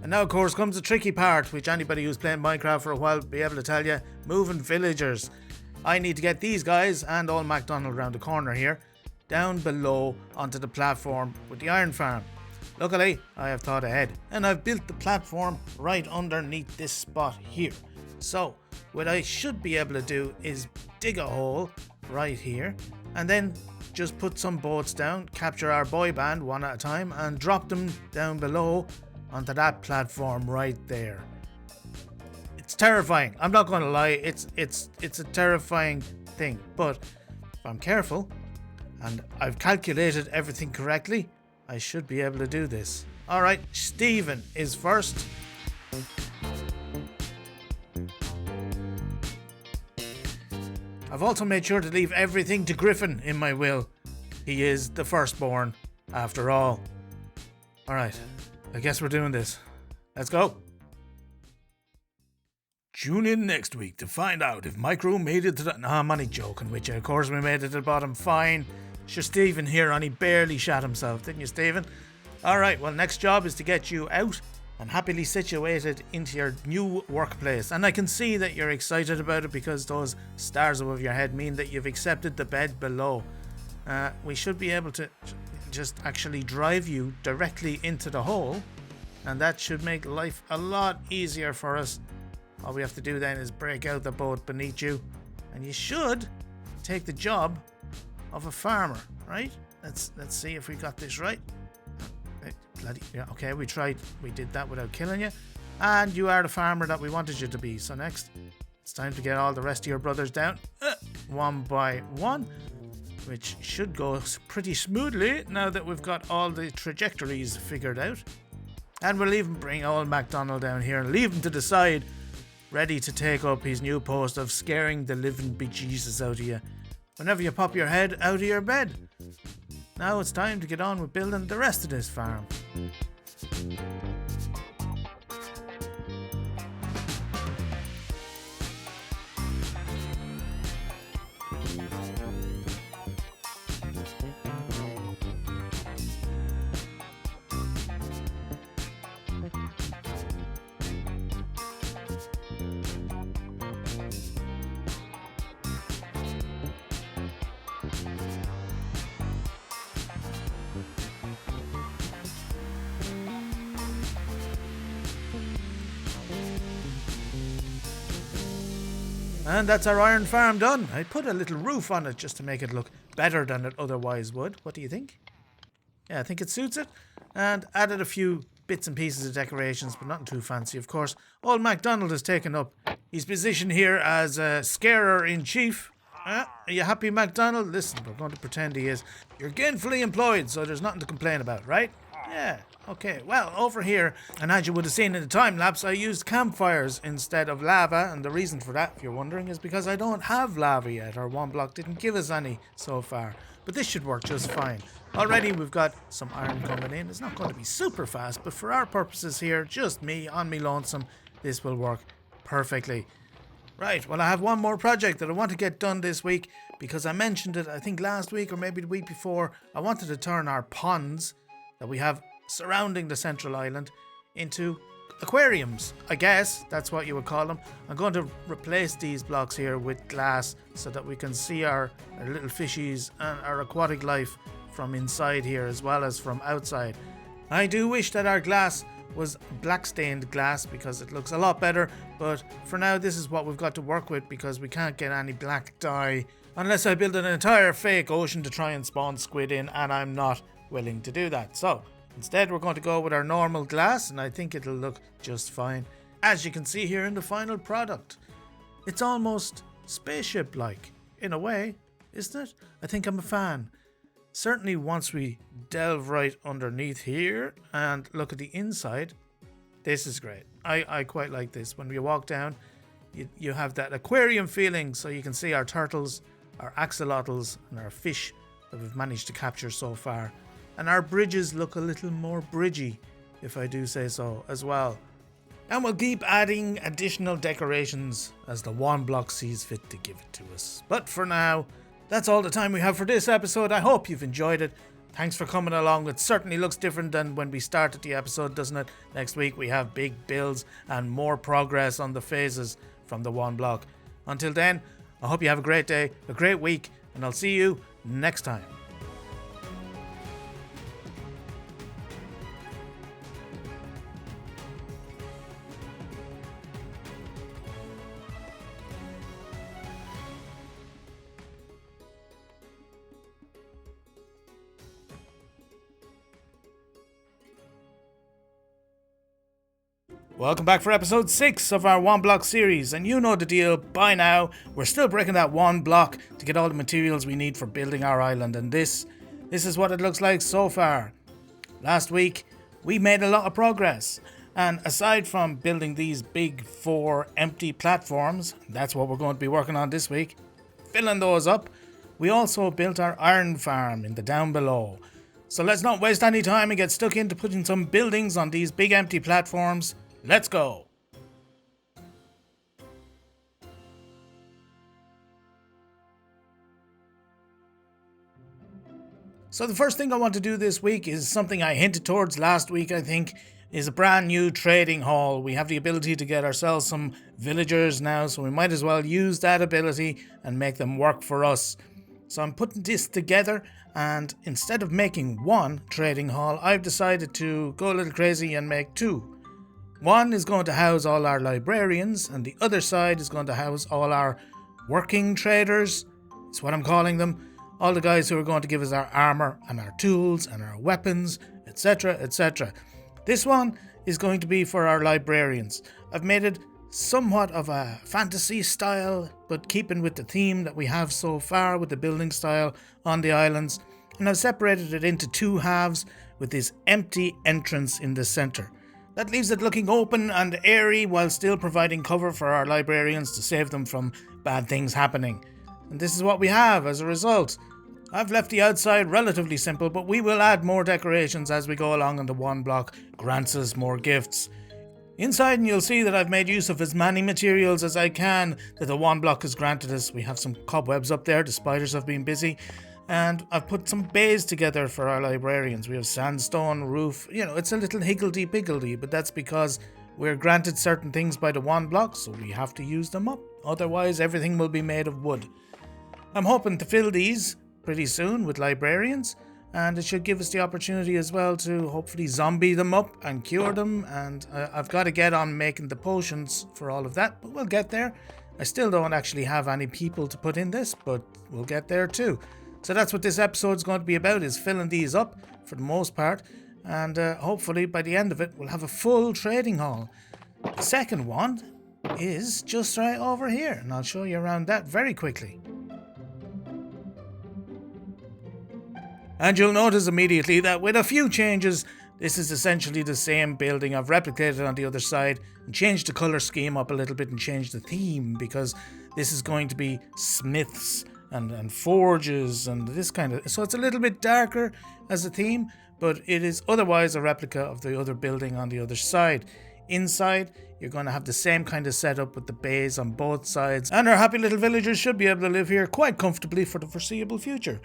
And now, of course, comes the tricky part, which anybody who's playing Minecraft for a while will be able to tell you: moving villagers. I need to get these guys and old MacDonald around the corner here, down below onto the platform with the iron farm. Luckily, I have thought ahead, and I've built the platform right underneath this spot here. So, what I should be able to do is dig a hole right here, and then just put some boats down, capture our boy band one at a time, and drop them down below onto that platform right there. It's terrifying. I'm not going to lie. It's a terrifying thing. But if I'm careful and I've calculated everything correctly, I should be able to do this. All right, Stephen is first. I've also made sure to leave everything to Griffin in my will. He is the firstborn, after all. All right. I guess we're doing this. Let's go. Tune in next week to find out if Micro made it to the... No, I'm only joking with you. Of course we made it to the bottom fine. Sure, Stephen here only barely shot himself, didn't you, Stephen? Alright, well, next job is to get you out and happily situated into your new workplace. And I can see that you're excited about it because those stars above your head mean that you've accepted the bed below. We should be able to just actually drive you directly into the hole, and that should make life a lot easier for us. All we have to do then is break out the boat beneath you, and you should take the job of a farmer, right? Let's see if we got this right. Bloody yeah, okay, we did that without killing you, and you are the farmer that we wanted you to be. So next, it's time to get all the rest of your brothers down, one by one, which should go pretty smoothly now that we've got all the trajectories figured out. And we'll even bring old MacDonald down here and leave him to the side, ready to take up his new post of scaring the living bejesus out of you whenever you pop your head out of your bed. Now it's time to get on with building the rest of this farm. And that's our iron farm done. I put a little roof on it just to make it look better than it otherwise would. What do you think? Yeah, I think it suits it. And added a few bits and pieces of decorations, but nothing too fancy, of course. Old MacDonald has taken up his position here as a scarer-in-chief. Are you happy, MacDonald? Listen, we're going to pretend he is. You're gainfully employed, so there's nothing to complain about, right? Yeah, okay. Well, over here, and as you would have seen in the time-lapse, I used campfires instead of lava, and the reason for that, if you're wondering, is because I don't have lava yet. Our one block didn't give us any so far. But this should work just fine. Already we've got some iron coming in. It's not going to be super fast, but for our purposes here, just me, on me lonesome, this will work perfectly. Right, well, I have one more project that I want to get done this week because I mentioned it, I think last week or maybe the week before. I wanted to turn our ponds that we have surrounding the central island into aquariums. I guess that's what you would call them. I'm going to replace these blocks here with glass so that we can see our little fishies and our aquatic life from inside here as well as from outside. I do wish that our glass was black stained glass because it looks a lot better, but for now this is what we've got to work with because we can't get any black dye unless I build an entire fake ocean to try and spawn squid in, and I'm not willing to do that. So instead we're going to go with our normal glass, and I think it'll look just fine. As you can see here in the final product, it's almost spaceship like in a way, isn't it? I think I'm a fan. Certainly once we delve right underneath here and look at the inside, this is great. I quite like this. When we walk down, you have that aquarium feeling, so you can see our turtles, our axolotls, and our fish that we've managed to capture so far. And our bridges look a little more bridgy, if I do say so, as well. And we'll keep adding additional decorations as the one block sees fit to give it to us. But for now, that's all the time we have for this episode. I hope you've enjoyed it. Thanks for coming along. It certainly looks different than when we started the episode, doesn't it? Next week we have big builds and more progress on the phases from the one block. Until then, I hope you have a great day, a great week, and I'll see you next time. Welcome back for episode 6 of our one block series, and you know the deal by now. We're still breaking that one block to get all the materials we need for building our island, and this is what it looks like so far. Last week we made a lot of progress, and aside from building these big 4 empty platforms, that's what we're going to be working on this week, filling those up, we also built our iron farm in the down below. So let's not waste any time and get stuck into putting some buildings on these big empty platforms. Let's go! So the first thing I want to do this week is something I hinted towards last week, I think, is a brand new trading hall. We have the ability to get ourselves some villagers now, so we might as well use that ability and make them work for us. So I'm putting this together, and instead of making one trading hall, I've decided to go a little crazy and make 2. One is going to house all our librarians, and the other side is going to house all our working traders. It's what I'm calling them. All the guys who are going to give us our armor and our tools and our weapons, etc., etc. This one is going to be for our librarians. I've made it somewhat of a fantasy style, but keeping with the theme that we have so far with the building style on the islands. And I've separated it into 2 halves with this empty entrance in the center. That leaves it looking open and airy while still providing cover for our librarians to save them from bad things happening. And this is what we have as a result. I've left the outside relatively simple, but we will add more decorations as we go along, and the one block grants us more gifts. Inside, and you'll see that I've made use of as many materials as I can that the one block has granted us. We have some cobwebs up there, the spiders have been busy. And I've put some bays together for our librarians. We have sandstone roof. You know, it's a little higgledy-piggledy, but that's because we're granted certain things by the one block, so we have to use them up. Otherwise, everything will be made of wood. I'm hoping to fill these pretty soon with librarians, and it should give us the opportunity as well to hopefully zombie them up and cure them. And I've got to get on making the potions for all of that, but we'll get there. I still don't actually have any people to put in this, but we'll get there too. So that's what this episode's going to be about, is filling these up for the most part. And hopefully by the end of it, we'll have a full trading hall. The second one is just right over here, and I'll show you around that very quickly. And you'll notice immediately that with a few changes, this is essentially the same building. I've replicated on the other side and changed the colour scheme up a little bit and changed the theme, because this is going to be smiths and forges and this kind of... So it's a little bit darker as a theme, but it is otherwise a replica of the other building on the other side. Inside, you're going to have the same kind of setup with the bays on both sides, and our happy little villagers should be able to live here quite comfortably for the foreseeable future.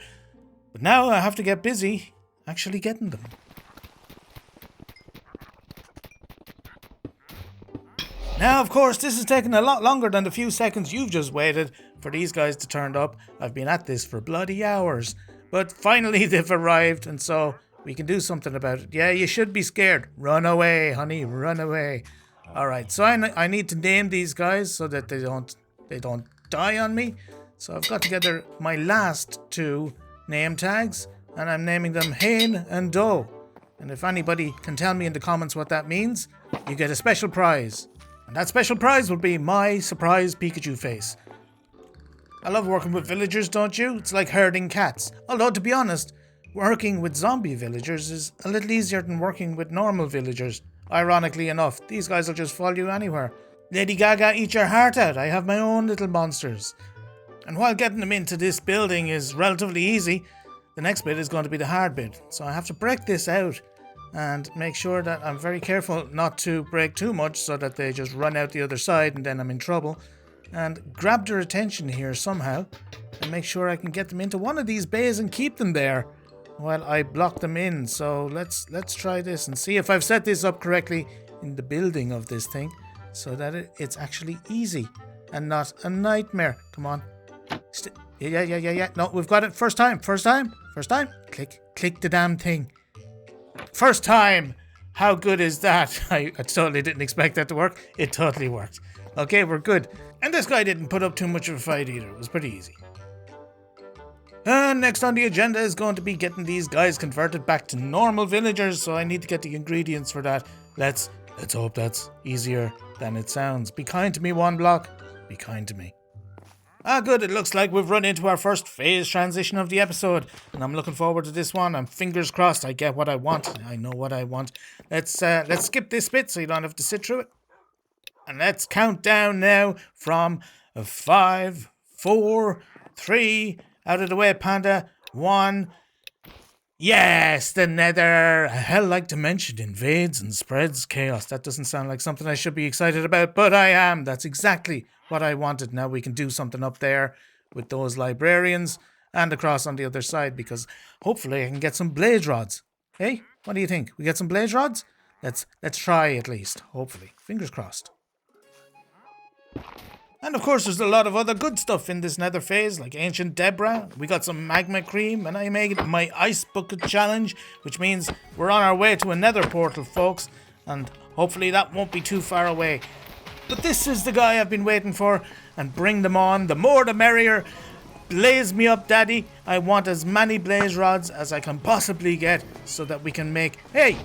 But now I have to get busy actually getting them. Now, of course, this has taken a lot longer than the few seconds you've just waited for these guys to turn up. I've been at this for bloody hours. But finally they've arrived, and so we can do something about it. Yeah, you should be scared. Run away, honey, run away. Alright, so I need to name these guys so that they don't die on me. So I've got together my last two name tags, and I'm naming them Hane and Doe. And if anybody can tell me in the comments what that means, you get a special prize. And that special prize will be my surprise Pikachu face. I love working with villagers, don't you? It's like herding cats. Although, to be honest, working with zombie villagers is a little easier than working with normal villagers. Ironically enough, these guys will just follow you anywhere. Lady Gaga, eat your heart out. I have my own little monsters. And while getting them into this building is relatively easy, the next bit is going to be the hard bit. So I have to break this out and make sure that I'm very careful not to break too much so that they just run out the other side and then I'm in trouble. And grab their attention here somehow and make sure I can get them into one of these bays and keep them there while I block them in. So let's try this and see if I've set this up correctly in the building of this thing so that it's actually easy and not a nightmare. Come on. Yeah. No, we've got it. First time. Click the damn thing. First time. How good is that? I totally didn't expect that to work. It totally worked. Okay, we're good. And this guy didn't put up too much of a fight either. It was pretty easy. And next on the agenda is going to be getting these guys converted back to normal villagers, so I need to get the ingredients for that. Let's hope that's easier than it sounds. Be kind to me, one block. Be kind to me. Ah, good. It looks like we've run into our first phase transition of the episode, and I'm looking forward to this one. I'm fingers crossed I get what I want. I know what I want. Let's skip this bit so you don't have to sit through it. And let's count down now from 5, 4, 3, out of the way, Panda, 1. Yes, the Nether, a hell-like dimension invades and spreads chaos. That doesn't sound like something I should be excited about, but I am. That's exactly what I wanted. Now we can do something up there with those librarians and across on the other side, because hopefully I can get some blaze rods. Hey, what do you think? We get some blaze rods? Let's try at least, hopefully. Fingers crossed. And of course there's a lot of other good stuff in this Nether phase, like Ancient Deborah. We got some magma cream, and I made my ice bucket challenge, which means we're on our way to a Nether portal, folks, and hopefully that won't be too far away. But this is the guy I've been waiting for, and bring them on. The more the merrier. Blaze me up, daddy. I want as many blaze rods as I can possibly get so that we can make... Hey,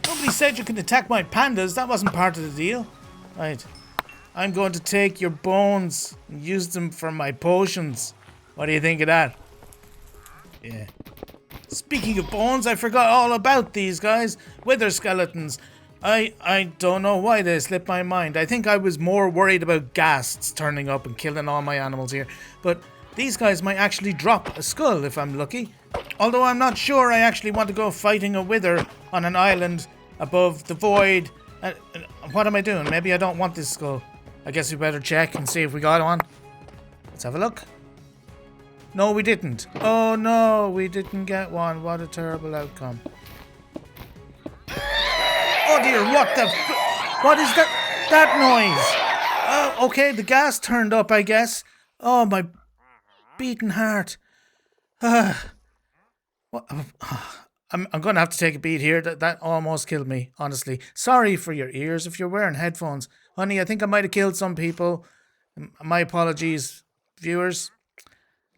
nobody said you can attack my pandas. That wasn't part of the deal. Right. I'm going to take your bones and use them for my potions. What do you think of that? Yeah. Speaking of bones, I forgot all about these guys. Wither skeletons. I don't know why they slipped my mind. I think I was more worried about ghasts turning up and killing all my animals here. But these guys might actually drop a skull if I'm lucky. Although I'm not sure I actually want to go fighting a wither on an island above the void. What am I doing? Maybe I don't want this skull. I guess we better check and see if we got one. Let's have a look. No, we didn't. Oh no, we didn't get one. What a terrible outcome. Oh dear, what is that noise? Okay, the gas turned up, I guess. Oh, my beating heart. What? I'm going to have to take a beat here. That almost killed me, honestly. Sorry for your ears if you're wearing headphones. Honey, I think I might have killed some people. My apologies, viewers.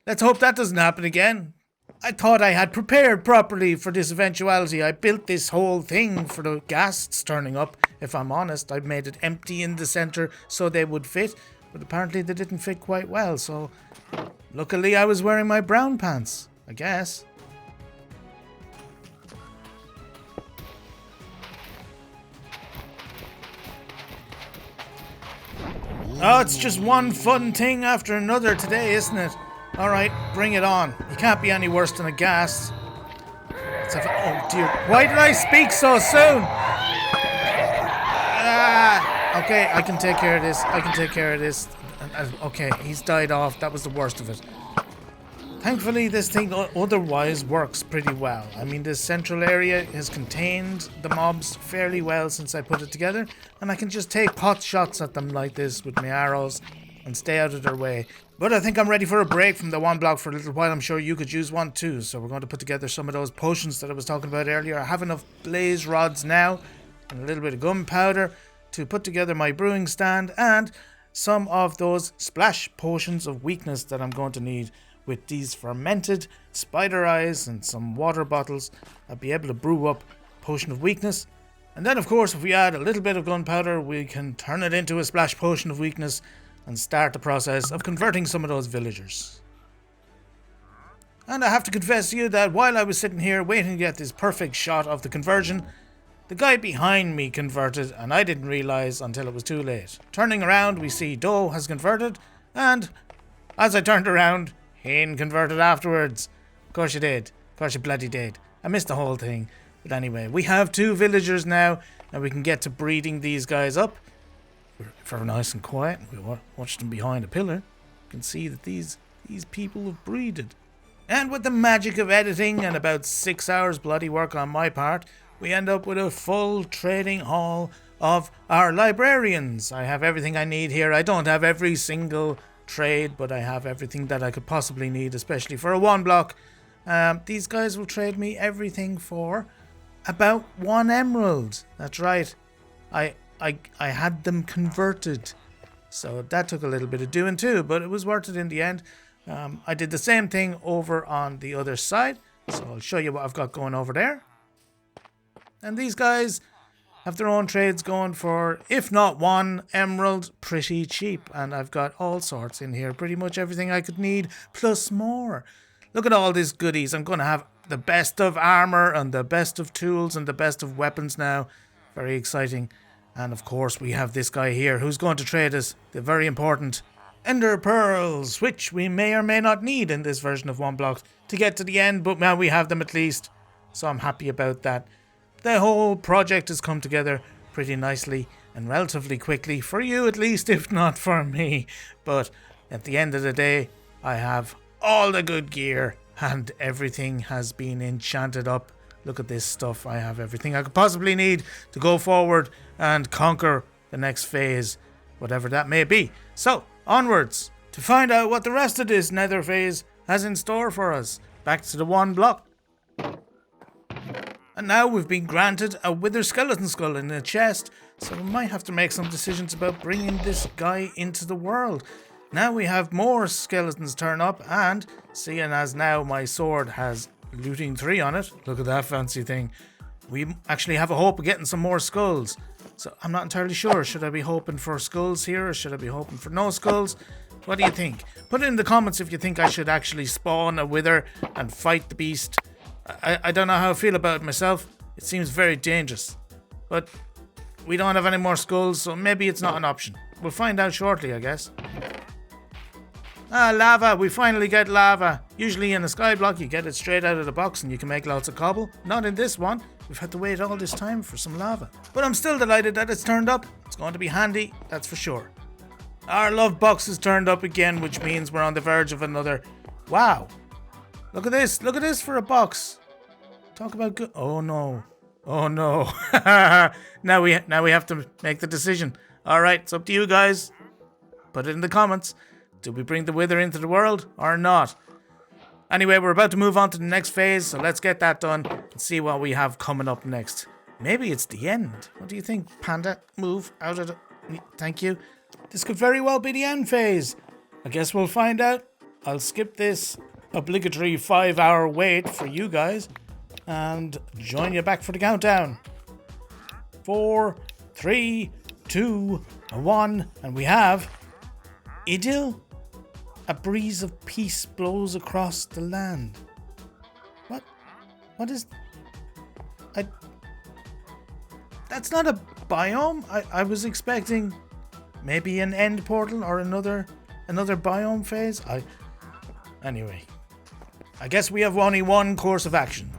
Let's hope that doesn't happen again. I thought I had prepared properly for this eventuality. I built this whole thing for the ghasts turning up. If I'm honest, I made it empty in the center so they would fit, but apparently they didn't fit quite well, so luckily I was wearing my brown pants, I guess. Oh, it's just one fun thing after another today, isn't it? Alright, bring it on. You can't be any worse than a ghast. Oh dear, why did I speak so soon? Okay, I can take care of this. Okay, he's died off. That was the worst of it. Thankfully, this thing otherwise works pretty well. I mean, this central area has contained the mobs fairly well since I put it together, and I can just take pot shots at them like this with my arrows and stay out of their way. But I think I'm ready for a break from the one block for a little while. I'm sure you could use one too, so we're going to put together some of those potions that I was talking about earlier. I have enough blaze rods now and a little bit of gunpowder to put together my brewing stand and some of those splash potions of weakness that I'm going to need. With these fermented spider eyes and some water bottles, I'll be able to brew up potion of weakness. And then, of course, if we add a little bit of gunpowder, we can turn it into a splash potion of weakness and start the process of converting some of those villagers. And I have to confess to you that while I was sitting here waiting to get this perfect shot of the conversion, the guy behind me converted, and I didn't realize until it was too late. Turning around, we see Doe has converted, and as I turned around, Hane converted afterwards. Of course you did. Of course you bloody did. I missed the whole thing. But anyway, we have 2 villagers now, and we can get to breeding these guys up. If we're nice and quiet, we watch them behind a pillar. You can see that these people have breeded. And with the magic of editing and about 6 hours bloody work on my part, we end up with a full trading hall of our librarians. I have everything I need here. I don't have every single trade, but I have everything that I could possibly need, especially for a 1 block. These guys will trade me everything for about 1 emerald. That's right. I had them converted, so that took a little bit of doing too, but it was worth it in the end. I did the same thing over on the other side, so I'll show you what I've got going over there. And these guys have their own trades going for, if not 1 emerald, pretty cheap. And I've got all sorts in here, pretty much everything I could need, plus more. Look at all these goodies. I'm going to have the best of armor and the best of tools and the best of weapons now. Very exciting. And of course we have this guy here who's going to trade us the very important Ender Pearls, which we may or may not need in this version of 1 block to get to the end, but now we have them at least. So I'm happy about that. The whole project has come together pretty nicely and relatively quickly, for you at least, if not for me. But at the end of the day, I have all the good gear and everything has been enchanted up. Look at this stuff. I have everything I could possibly need to go forward and conquer the next phase, whatever that may be. So, onwards to find out what the rest of this Nether phase has in store for us. Back to the 1 block. And now we've been granted a wither skeleton skull in a chest, so we might have to make some decisions about bringing this guy into the world. Now we have more skeletons turn up, and seeing as now my sword has looting 3 on it, look at that fancy thing, we actually have a hope of getting some more skulls. So I'm not entirely sure, should I be hoping for skulls here or should I be hoping for no skulls? What do you think? Put it in the comments if you think I should actually spawn a wither and fight the beast. I don't know how I feel about it myself. It seems very dangerous. But we don't have any more skulls, so maybe it's not an option. We'll find out shortly, I guess. Lava. We finally get lava. Usually in a skyblock you get it straight out of the box and you can make lots of cobble. Not in this one. We've had to wait all this time for some lava. But I'm still delighted that it's turned up. It's going to be handy, that's for sure. Our love box is turned up again, which means we're on the verge of another. Wow. Look at this. Look at this for a box. Talk about good. Oh no. Oh no. Now we have to make the decision. All right, it's up to you guys. Put it in the comments. Do we bring the wither into the world or not? Anyway, we're about to move on to the next phase, so let's get that done and see what we have coming up next. Maybe it's the end. What do you think, Panda? Move out of the... Thank you. This could very well be the end phase. I guess we'll find out. I'll skip this obligatory 5-hour wait for you guys and join you back for the countdown. 4, 3, 2, 1, and we have idyll. A breeze of peace blows across the land. What is... That's not a biome. I was expecting maybe an end portal or another biome phase. Anyway, I guess we have only one course of action.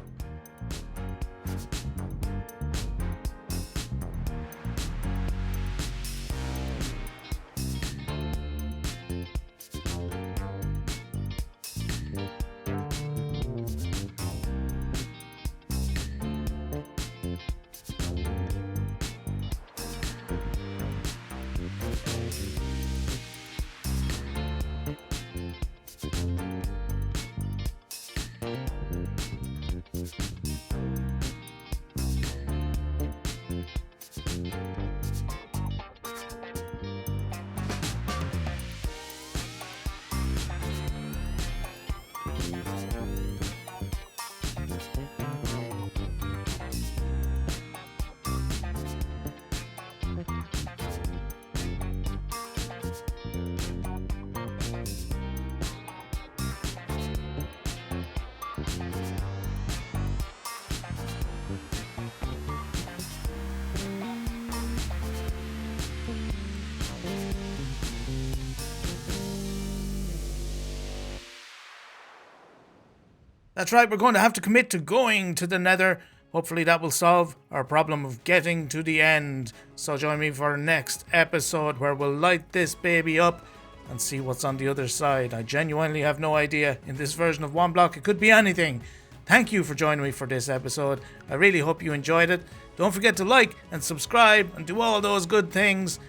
That's right, we're going to have to commit to going to the Nether. Hopefully that will solve our problem of getting to the end. So join me for our next episode where we'll light this baby up and see what's on the other side. I genuinely have no idea. In this version of One Block, it could be anything. Thank you for joining me for this episode. I really hope you enjoyed it. Don't forget to like and subscribe and do all those good things.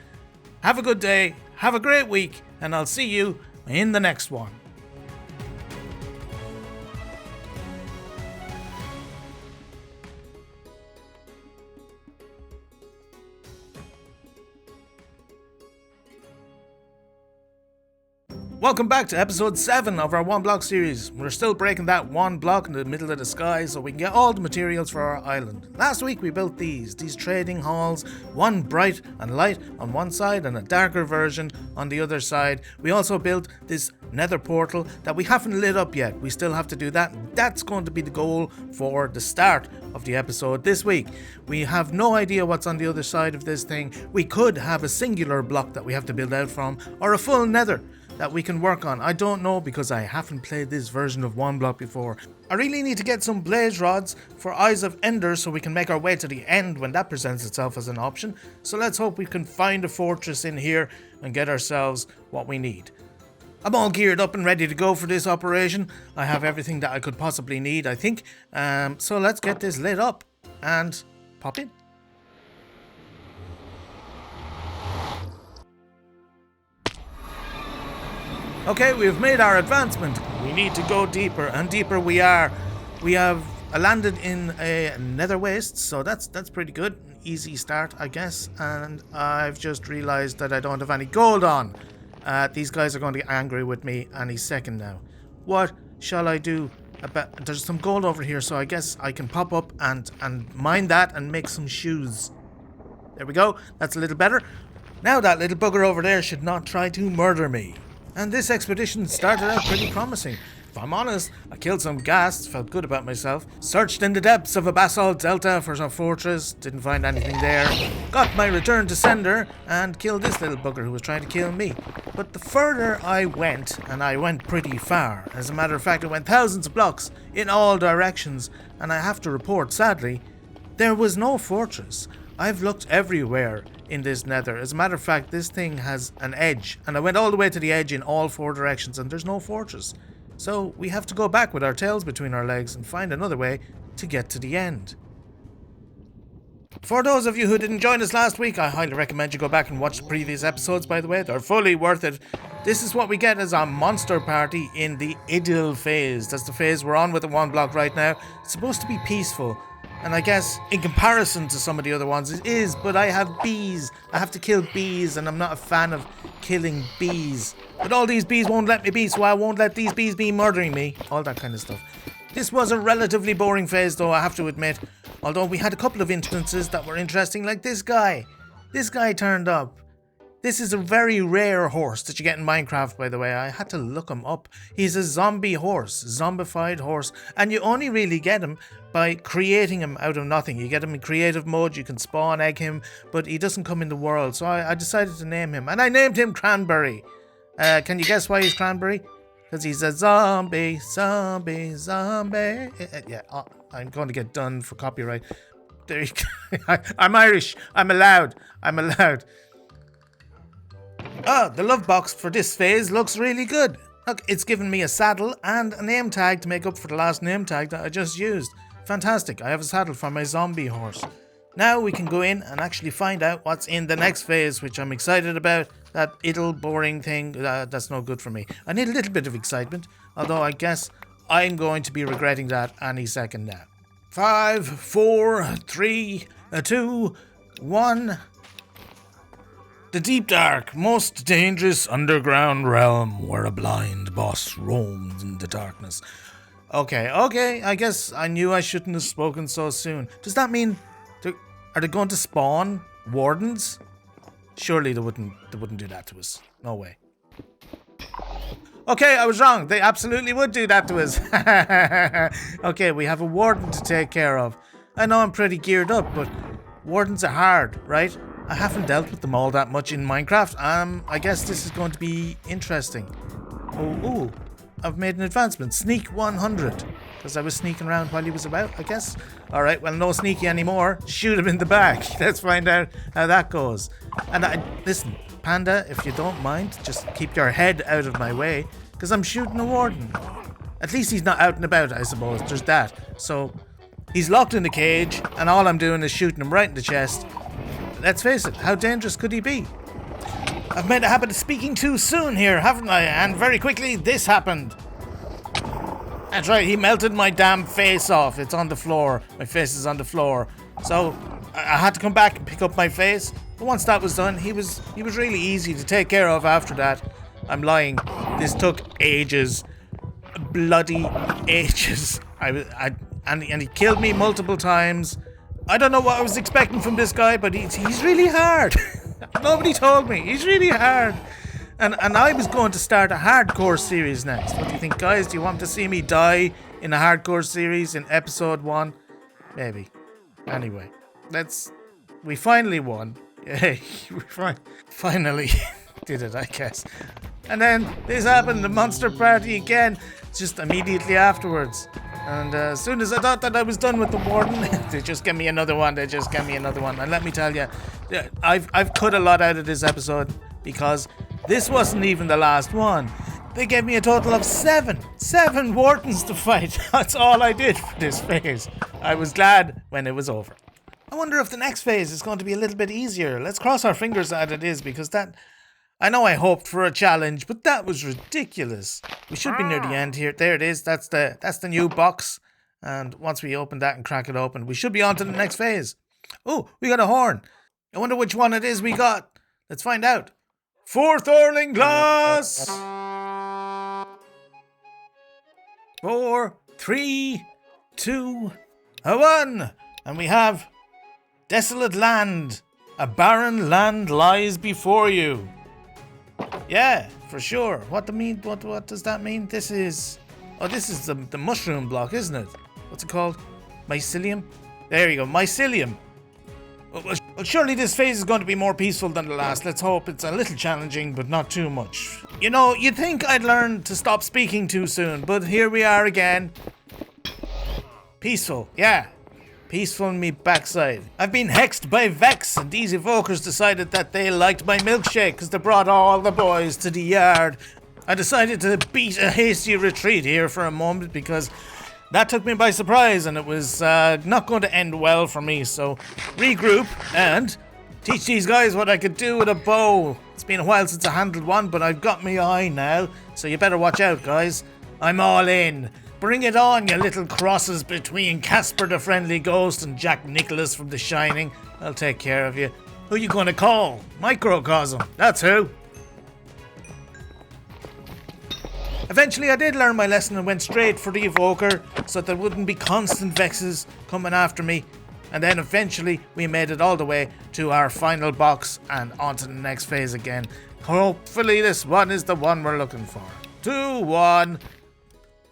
Have a good day, have a great week, and I'll see you in the next one. Welcome back to episode 7 of our One Block series. We're still breaking that one block in the middle of the sky so we can get all the materials for our island. Last week we built these trading halls, one bright and light on one side and a darker version on the other side. We also built this nether portal that we haven't lit up yet. We still have to do that. That's going to be the goal for the start of the episode this week. We have no idea what's on the other side of this thing. We could have a singular block that we have to build out from, or a full nether that we can work on. I don't know because I haven't played this version of One Block before. I really need to get some blaze rods for Eyes of Ender so we can make our way to the end when that presents itself as an option. So let's hope we can find a fortress in here and get ourselves what we need. I'm all geared up and ready to go for this operation. I have everything that I could possibly need, I think. So let's get this lit up and pop in. Okay, we've made our advancement. We need to go deeper, and deeper we are. We have landed in a nether waste, so that's pretty good. Easy start, I guess. And I've just realized that I don't have any gold on. These guys are going to get angry with me any second now. What shall I do about... There's some gold over here, so I guess I can pop up and mine that and make some shoes. There we go. That's a little better. Now that little bugger over there should not try to murder me. And this expedition started out pretty promising. If I'm honest, I killed some ghasts, felt good about myself, searched in the depths of a basalt delta for some fortress, didn't find anything there, got my return to sender, and killed this little bugger who was trying to kill me. But the further I went, and I went pretty far, as a matter of fact I went thousands of blocks in all directions, and I have to report, sadly, there was no fortress. I've looked everywhere in this nether. As a matter of fact, this thing has an edge, and I went all the way to the edge in all 4 directions, and there's no fortress. So we have to go back with our tails between our legs and find another way to get to the end. For those of you who didn't join us last week, I highly recommend you go back and watch the previous episodes, by the way. They're fully worth it. This is what we get as our monster party in the idyll phase. That's the phase we're on with the 1 block right now. It's supposed to be peaceful. And I guess in comparison to some of the other ones it is, but I have bees. I have to kill bees and I'm not a fan of killing bees. But all these bees won't let me be, so I won't let these bees be murdering me. All that kind of stuff. This was a relatively boring phase though, I have to admit. Although we had a couple of instances that were interesting, like this guy. This guy turned up. This is a very rare horse that you get in Minecraft, by the way. I had to look him up. He's a zombie horse, zombified horse. And you only really get him by creating him out of nothing. You get him in creative mode, you can spawn egg him, but he doesn't come in the world. So I decided to name him. And I named him Cranberry. Can you guess why he's Cranberry? Because he's a zombie. Yeah, I'm going to get done for copyright. There you go. I'm Irish. I'm allowed. Oh, the love box for this phase looks really good. Look, it's given me a saddle and a name tag to make up for the last name tag that I just used. Fantastic, I have a saddle for my zombie horse. Now we can go in and actually find out what's in the next phase, which I'm excited about. That idle, boring thing, that's no good for me. I need a little bit of excitement, although I guess I'm going to be regretting that any second now. 5, 4, 3, 2, 1... The deep dark, most dangerous underground realm where a blind boss roams in the darkness. Okay, I guess I knew I shouldn't have spoken so soon. Does that mean, are they going to spawn wardens? Surely they wouldn't do that to us. No way. Okay, I was wrong. They absolutely would do that to us. Okay, we have a warden to take care of. I know I'm pretty geared up, but wardens are hard, right? I haven't dealt with them all that much in Minecraft. I guess this is going to be interesting. Oh, I've made an advancement. Sneak 100. Because I was sneaking around while he was about, I guess. Alright, well, no sneaky anymore. Shoot him in the back. Let's find out how that goes. And listen, Panda, if you don't mind, just keep your head out of my way. Because I'm shooting a warden. At least he's not out and about, I suppose. There's that. So, he's locked in the cage, and all I'm doing is shooting him right in the chest. Let's face it, how dangerous could he be? I've made a habit of speaking too soon here, haven't I? And very quickly, this happened. That's right, he melted my damn face off. It's on the floor. My face is on the floor. So, I had to come back and pick up my face. But once that was done, he was really easy to take care of after that. I'm lying. This took ages. Bloody ages. And he killed me multiple times. I don't know what I was expecting from this guy, but he's really hard. Nobody told me. He's really hard. And I was going to start a hardcore series next. What do you think, guys? Do you want to see me die in a hardcore series in episode 1? Maybe. Anyway, we finally won. Yay. We finally did it, I guess. And then this happened, the monster party again, just immediately afterwards. And as soon as I thought that I was done with the warden, they just gave me another one. And let me tell you, I've cut a lot out of this episode because this wasn't even the last one. They gave me a total of 7 wardens to fight. That's all I did for this phase. I was glad when it was over. I wonder if the next phase is going to be a little bit easier. Let's cross our fingers that it is, because I know I hoped for a challenge, but that was ridiculous. We should be near the end here. There it is. That's the new box. And once we open that and crack it open, we should be on to the next phase. Oh, we got a horn. I wonder which one it is we got. Let's find out. 4th Orling Glass. 4, 3, 2, 1. And we have Desolate Land. A barren land lies before you. Yeah, for sure. What does that mean? This is the mushroom block, isn't it? What's it called? Mycelium? There you go, mycelium. Well, surely this phase is going to be more peaceful than the last. Let's hope. It's a little challenging, but not too much. You know, you'd think I'd learn to stop speaking too soon, but here we are again. Peaceful, yeah. Peaceful in me backside. I've been hexed by Vex, and these evokers decided that they liked my milkshake because they brought all the boys to the yard. I decided to beat a hasty retreat here for a moment because that took me by surprise and it was not going to end well for me. So regroup and Teach these guys what I could do with a bow. It's been a while since I handled one, but I've got me eye now, so you better watch out, guys. I'm all in. Bring it on, you little crosses between Casper the Friendly Ghost and Jack Nicholas from The Shining. I'll take care of you. Who you gonna call? Microcosm, that's who. Eventually I did learn my lesson and went straight for the evoker so there wouldn't be constant vexes coming after me. And then eventually we made it all the way to our final box and on to the next phase again. Hopefully this one is the one we're looking for. 2, 1.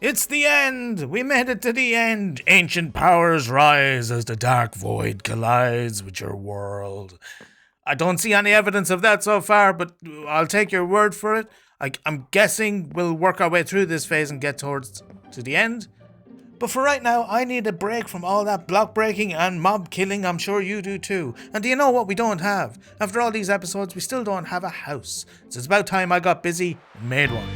It's the end! We made it to the end! Ancient powers rise as the dark void collides with your world. I don't see any evidence of that so far, but I'll take your word for it. I'm guessing we'll work our way through this phase and get towards to the end. But for right now, I need a break from all that block breaking and mob killing. I'm sure you do too. And do you know what we don't have? After all these episodes, we still don't have a house. So it's about time I got busy and made one.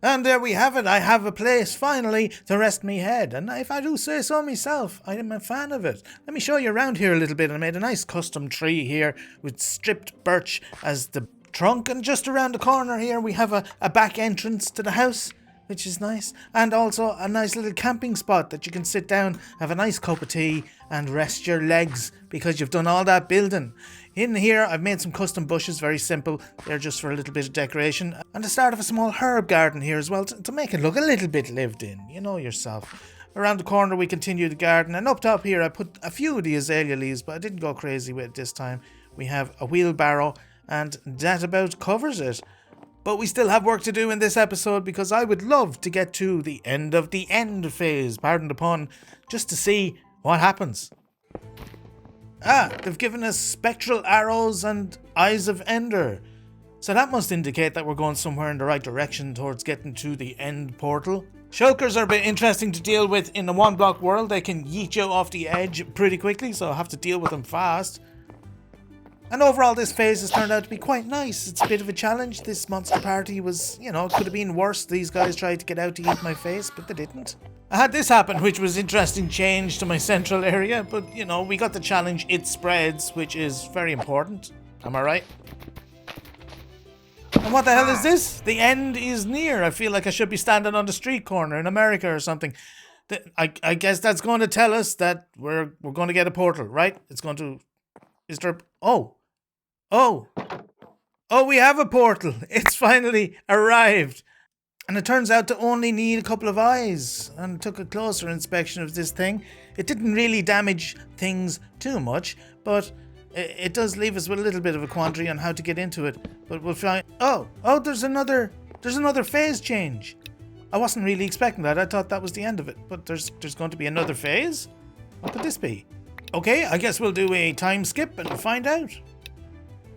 And there we have it. I have a place, finally, to rest me head. And if I do say so myself, I am a fan of it. Let me show you around here a little bit. I made a nice custom tree here with stripped birch as the trunk. And just around the corner here, we have a back entrance to the house, which is nice. And also a nice little camping spot that you can sit down, have a nice cup of tea, and rest your legs because you've done all that building. In here, I've made some custom bushes, very simple. They're just for a little bit of decoration. And the start of a small herb garden here as well, to make it look a little bit lived in. You know yourself. Around the corner, we continue the garden. And up top here, I put a few of the azalea leaves, but I didn't go crazy with it this time. We have a wheelbarrow, and that about covers it. But we still have work to do in this episode because I would love to get to the end of the end phase, pardon the pun, just to see what happens. They've given us spectral arrows and eyes of Ender. So that must indicate that we're going somewhere in the right direction towards getting to the end portal. Shulkers are a bit interesting to deal with in the one block world. They can yeet you off the edge pretty quickly, so I have to deal with them fast. And overall, this phase has turned out to be quite nice. It's a bit of a challenge. This monster party was, it could have been worse. These guys tried to get out to eat my face, but they didn't. I had this happen, which was interesting change to my central area, but, we got the challenge It Spreads, which is very important. Am I right? And what the hell is this? The end is near. I feel like I should be standing on the street corner in America or something. I guess that's going to tell us that we're going to get a portal, right? It's going to... Is there... Oh, we have a portal. It's finally arrived. And it turns out to only need a couple of eyes. And took a closer inspection of this thing. It didn't really damage things too much, but it does leave us with a little bit of a quandary on how to get into it. But we'll find... Oh, there's another phase change. I wasn't really expecting that. I thought that was the end of it. But there's going to be another phase? What could this be? Okay, I guess we'll do a time skip and find out.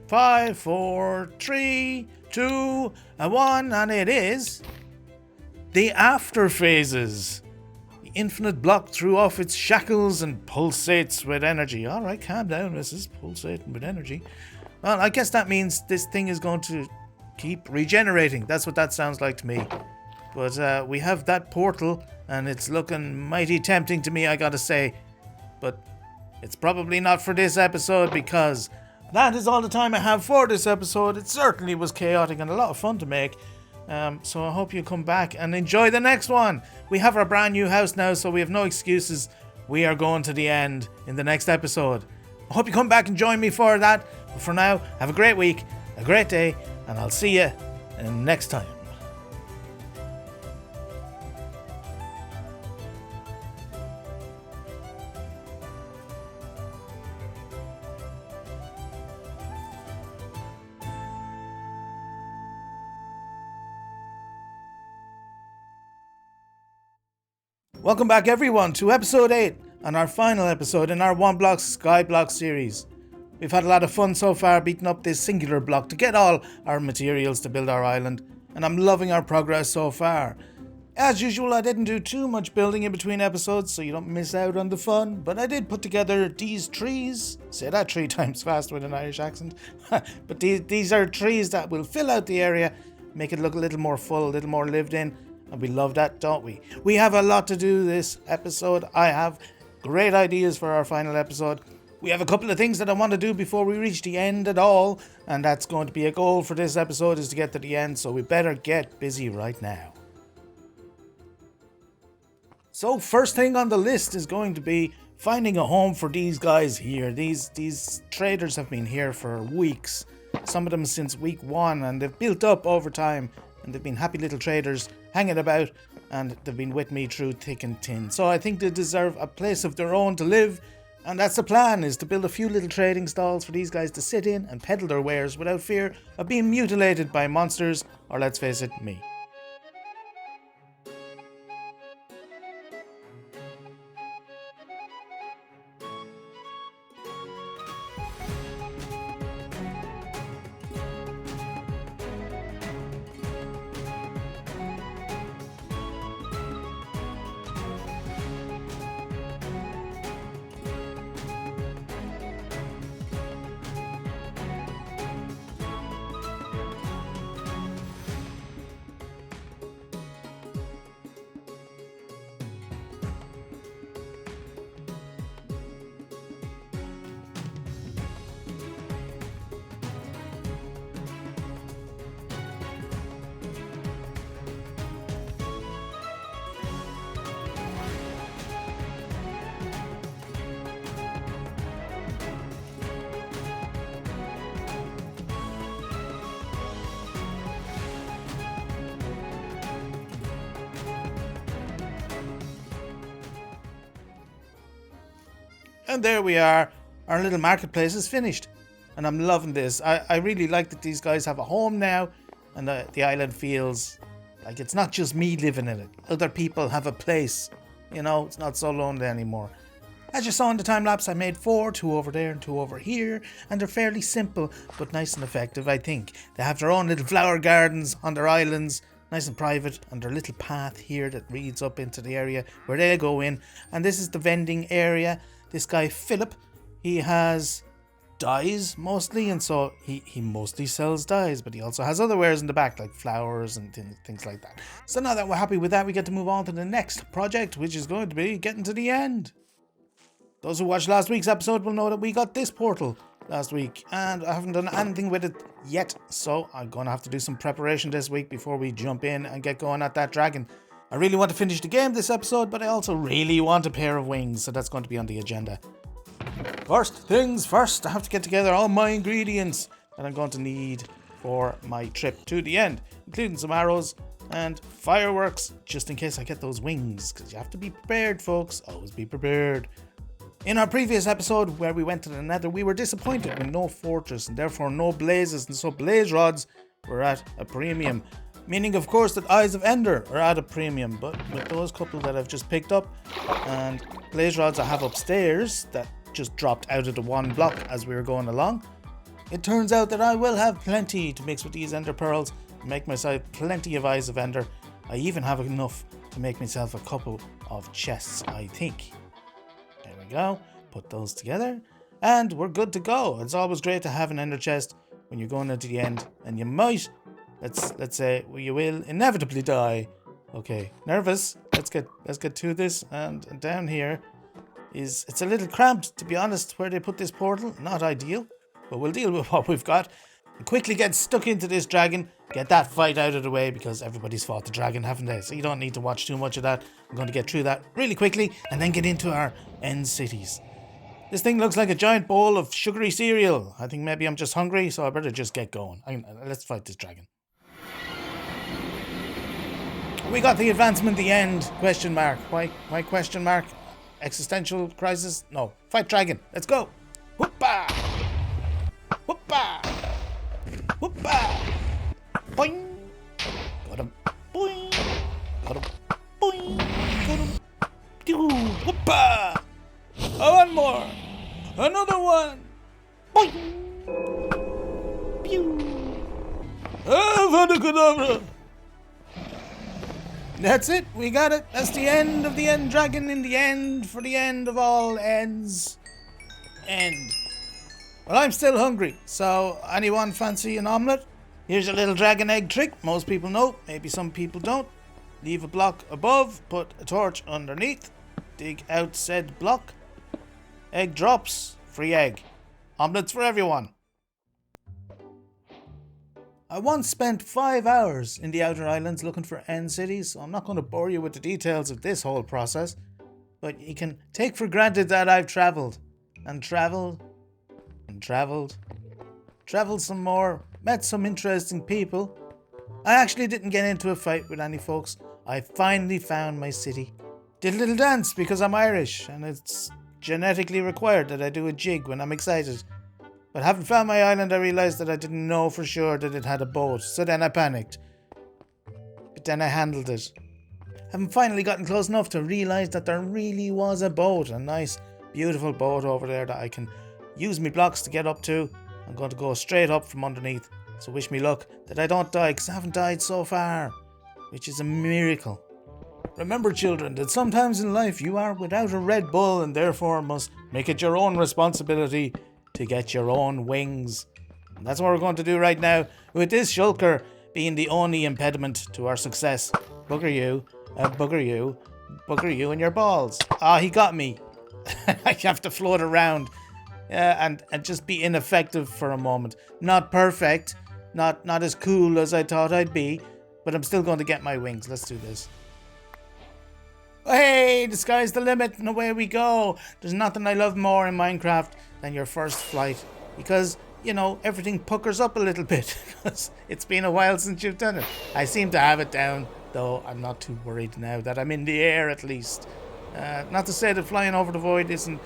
5, 4, 3, 2, and 1, and it is the after phases. The infinite block threw off its shackles and pulsates with energy. All right, calm down, Mrs. Pulsating with energy. Well, I guess that means this thing is going to keep regenerating. That's what that sounds like to me. But we have that portal, and it's looking mighty tempting to me, I gotta say. But it's probably not for this episode, because that is all the time I have for this episode. It certainly was chaotic and a lot of fun to make. So I hope you come back and enjoy the next one. We have our brand new house now, so we have no excuses. We are going to the end in the next episode. I hope you come back and join me for that. But for now, have a great week, a great day, and I'll see you next time. Welcome back, everyone, to episode 8 and our final episode in our One Block Skyblock series. We've had a lot of fun so far beating up this singular block to get all our materials to build our island, and I'm loving our progress so far. As usual, I didn't do too much building in between episodes, so you don't miss out on the fun, but I did put together these trees. Say that 3 times fast with an Irish accent. But these are trees that will fill out the area, make it look a little more full, a little more lived in. And we love that, don't we? We have a lot to do this episode. I have great ideas for our final episode. We have a couple of things that I want to do before we reach the end at all. And that's going to be a goal for this episode, is to get to the end. So we better get busy right now. So first thing on the list is going to be finding a home for these guys here. These traders have been here for weeks. Some of them since week 1, and they've built up over time. And they've been happy little traders hanging about, and they've been with me through thick and thin. So I think they deserve a place of their own to live, and that's the plan, is to build a few little trading stalls for these guys to sit in and peddle their wares without fear of being mutilated by monsters, or let's face it, me. And there we are. Our little marketplace is finished. And I'm loving this. I really like that these guys have a home now. And the island feels like it's not just me living in it. Other people have a place. You know, it's not so lonely anymore. As you saw in the time lapse, I made 4, 2 over there and 2 over here. And they're fairly simple, but nice and effective, I think. They have their own little flower gardens on their islands. Nice and private, and their little path here that leads up into the area where they go in. And this is the vending area. This guy Philip, he has dyes mostly, and so he mostly sells dyes, but he also has other wares in the back like flowers and things like that. So now that we're happy with that, we get to move on to the next project, which is going to be getting to the end. Those who watched last week's episode will know that we got this portal last week, and I haven't done anything with it yet, so I'm going to have to do some preparation this week before we jump in and get going at that dragon. I really want to finish the game this episode, but I also really want a pair of wings, so that's going to be on the agenda. First things first, I have to get together all my ingredients that I'm going to need for my trip to the end, including some arrows and fireworks, just in case I get those wings, because you have to be prepared, folks. Always be prepared. In our previous episode, where we went to the Nether, we were disappointed with no fortress, and therefore no blazes, and so blaze rods were at a premium. Meaning, of course, that Eyes of Ender are at a premium, but with those couple that I've just picked up, and blaze rods I have upstairs that just dropped out of the one block as we were going along, it turns out that I will have plenty to mix with these ender pearls and make myself plenty of eyes of ender. I even have enough to make myself a couple of chests, I think. There we go. Put those together and we're good to go. It's always great to have an ender chest when you're going into the end, and you might, let's say, you will inevitably die. Okay, nervous. Let's get to this. And down here it's a little cramped, to be honest, where they put this portal. Not ideal, but we'll deal with what we've got and quickly get stuck into this dragon. Get that fight out of the way because everybody's fought the dragon, haven't they? So you don't need to watch too much of that. I'm going to get through that really quickly and then get into our end cities. This thing looks like a giant bowl of sugary cereal. I think maybe I'm just hungry, so I better just get going. Let's fight this dragon. We got the advancement, the end, question mark. Why question mark? Existential crisis? No. Fight dragon. Let's go. Whoopah! Whoopah! Whoopah! Boing! Got him. Boing! Got him. Boing! Got him. Pew! Whoopah! Oh, one more! Another one! Boing! Pew! Oh, Vadakadabra! That's it, we got it. That's the end of the end dragon in the end for the end of all ends. End. Well, I'm still hungry, so anyone fancy an omelette? Here's a little dragon egg trick. Most people know, maybe some people don't. Leave a block above, put a torch underneath, dig out said block. Egg drops, free egg. Omelettes for everyone. I once spent 5 hours in the Outer Islands looking for end cities, so I'm not going to bore you with the details of this whole process, but you can take for granted that I've travelled and travelled and travelled some more, met some interesting people. I actually didn't get into a fight with any folks. I finally found my city. Did a little dance because I'm Irish and it's genetically required that I do a jig when I'm excited. But having found my island, I realised that I didn't know for sure that it had a boat, so then I panicked. But then I handled it. Having finally gotten close enough to realise that there really was a boat, a nice, beautiful boat over there that I can use my blocks to get up to. I'm going to go straight up from underneath, so wish me luck that I don't die, because I haven't died so far, which is a miracle. Remember, children, that sometimes in life you are without a Red Bull and therefore must make it your own responsibility to get your own wings. And that's what we're going to do right now, with this shulker being the only impediment to our success. Bugger you, bugger you, bugger you and your balls. Ah, he got me. I have to float around and just be ineffective for a moment. Not perfect, not as cool as I thought I'd be, but I'm still going to get my wings. Let's do this. Hey, the sky's the limit and away we go. There's nothing I love more in Minecraft than your first flight, because, you know, everything puckers up a little bit because it's been a while since you've done it. I seem to have it down, though I'm not too worried now that I'm in the air at least. Not to say that flying over the void isn't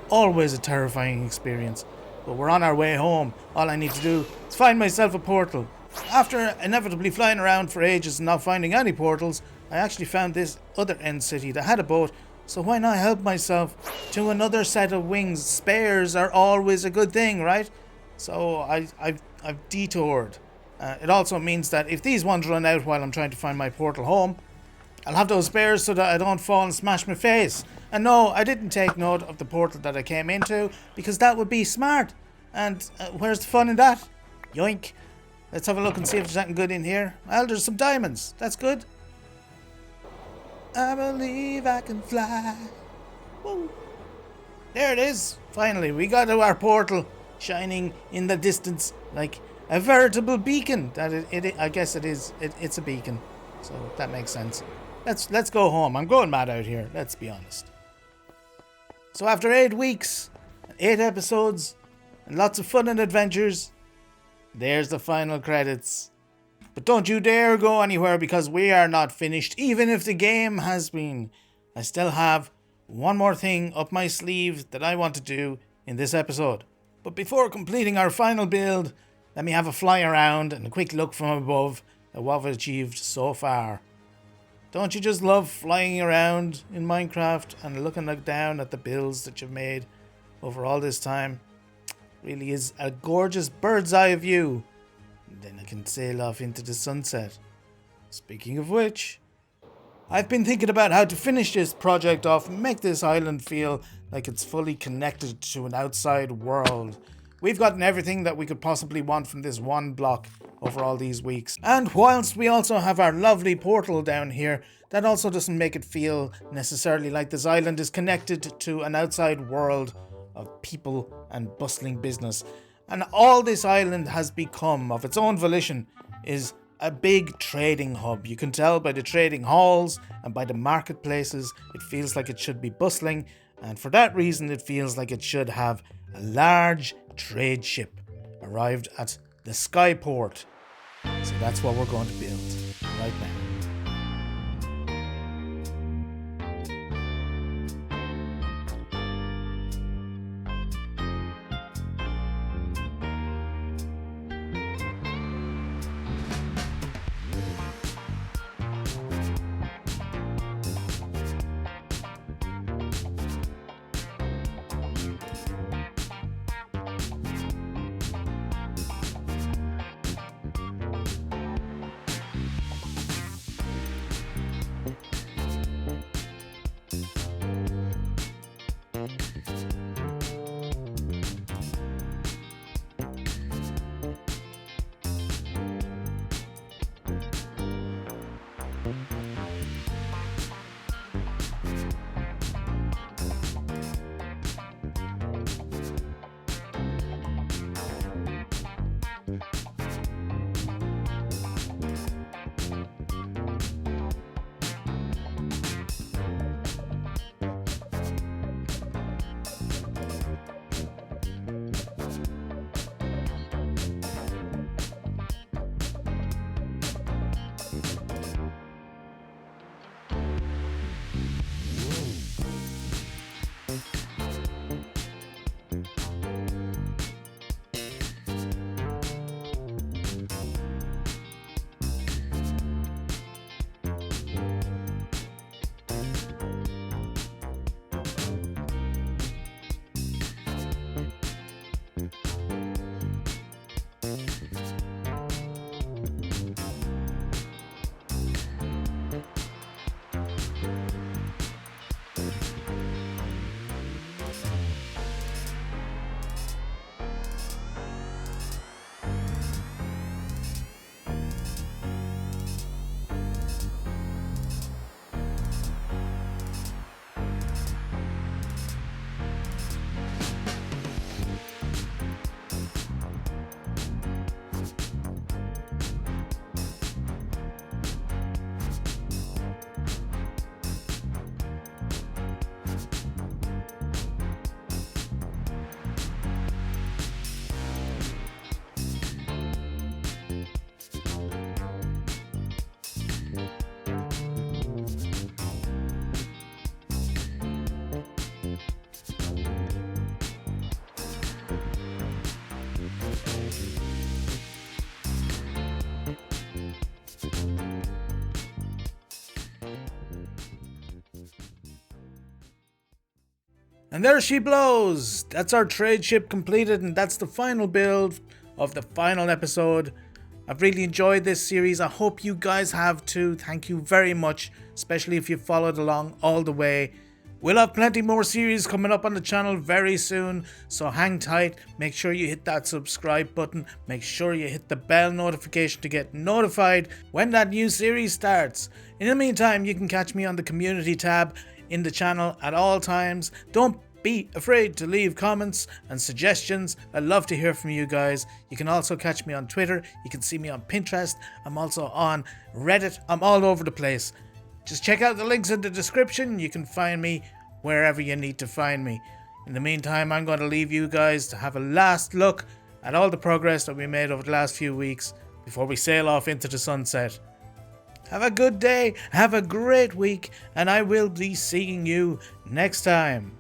always a terrifying experience, but we're on our way home. All I need to do is find myself a portal. After inevitably flying around for ages and not finding any portals, I actually found this other end city that had a boat, so why not help myself to another set of wings? Spares are always a good thing, right? So I've detoured. It also means that if these ones run out while I'm trying to find my portal home, I'll have those spares so that I don't fall and smash my face. And no, I didn't take note of the portal that I came into, because that would be smart. And where's the fun in that? Yoink. Let's have a look and see if there's anything good in here. Well, there's some diamonds. That's good. I believe I can fly. Woo. There it is. Finally, we got to our portal, shining in the distance like a veritable beacon. I guess it is. It's a beacon, so that makes sense. Let's go home. I'm going mad out here. Let's be honest. So after 8 weeks, 8 episodes, and lots of fun and adventures, there's the final credits. But don't you dare go anywhere, because we are not finished, even if the game has been. I still have one more thing up my sleeve that I want to do in this episode. But before completing our final build, let me have a fly around and a quick look from above at what we've achieved so far. Don't you just love flying around in Minecraft and looking down at the builds that you've made over all this time? Really is a gorgeous bird's eye view. And then I can sail off into the sunset. Speaking of which, I've been thinking about how to finish this project off and make this island feel like it's fully connected to an outside world. We've gotten everything that we could possibly want from this one block over all these weeks. And whilst we also have our lovely portal down here, that also doesn't make it feel necessarily like this island is connected to an outside world of people and bustling business. And all this island has become, of its own volition, is a big trading hub. You can tell by the trading halls and by the marketplaces, it feels like it should be bustling, and for that reason it feels like it should have a large trade ship arrived at the Skyport. So that's what we're going to build right now. And there she blows! That's our trade ship completed, and that's the final build of the final episode. I've really enjoyed this series. I hope you guys have too. Thank you very much, especially if you followed along all the way. We'll have plenty more series coming up on the channel very soon, so hang tight. Make sure you hit that subscribe button. Make sure you hit the bell notification to get notified when that new series starts. In the meantime, you can catch me on the community tab in the channel at all times. Don't be afraid to leave comments and suggestions. I'd love to hear from you guys. You can also catch me on Twitter. You can see me on Pinterest. I'm also on Reddit. I'm all over the place. Just check out the links in the description. You can find me wherever you need to find me. In the meantime, I'm going to leave you guys to have a last look at all the progress that we made over the last few weeks before we sail off into the sunset. Have a good day, have a great week, and I will be seeing you next time.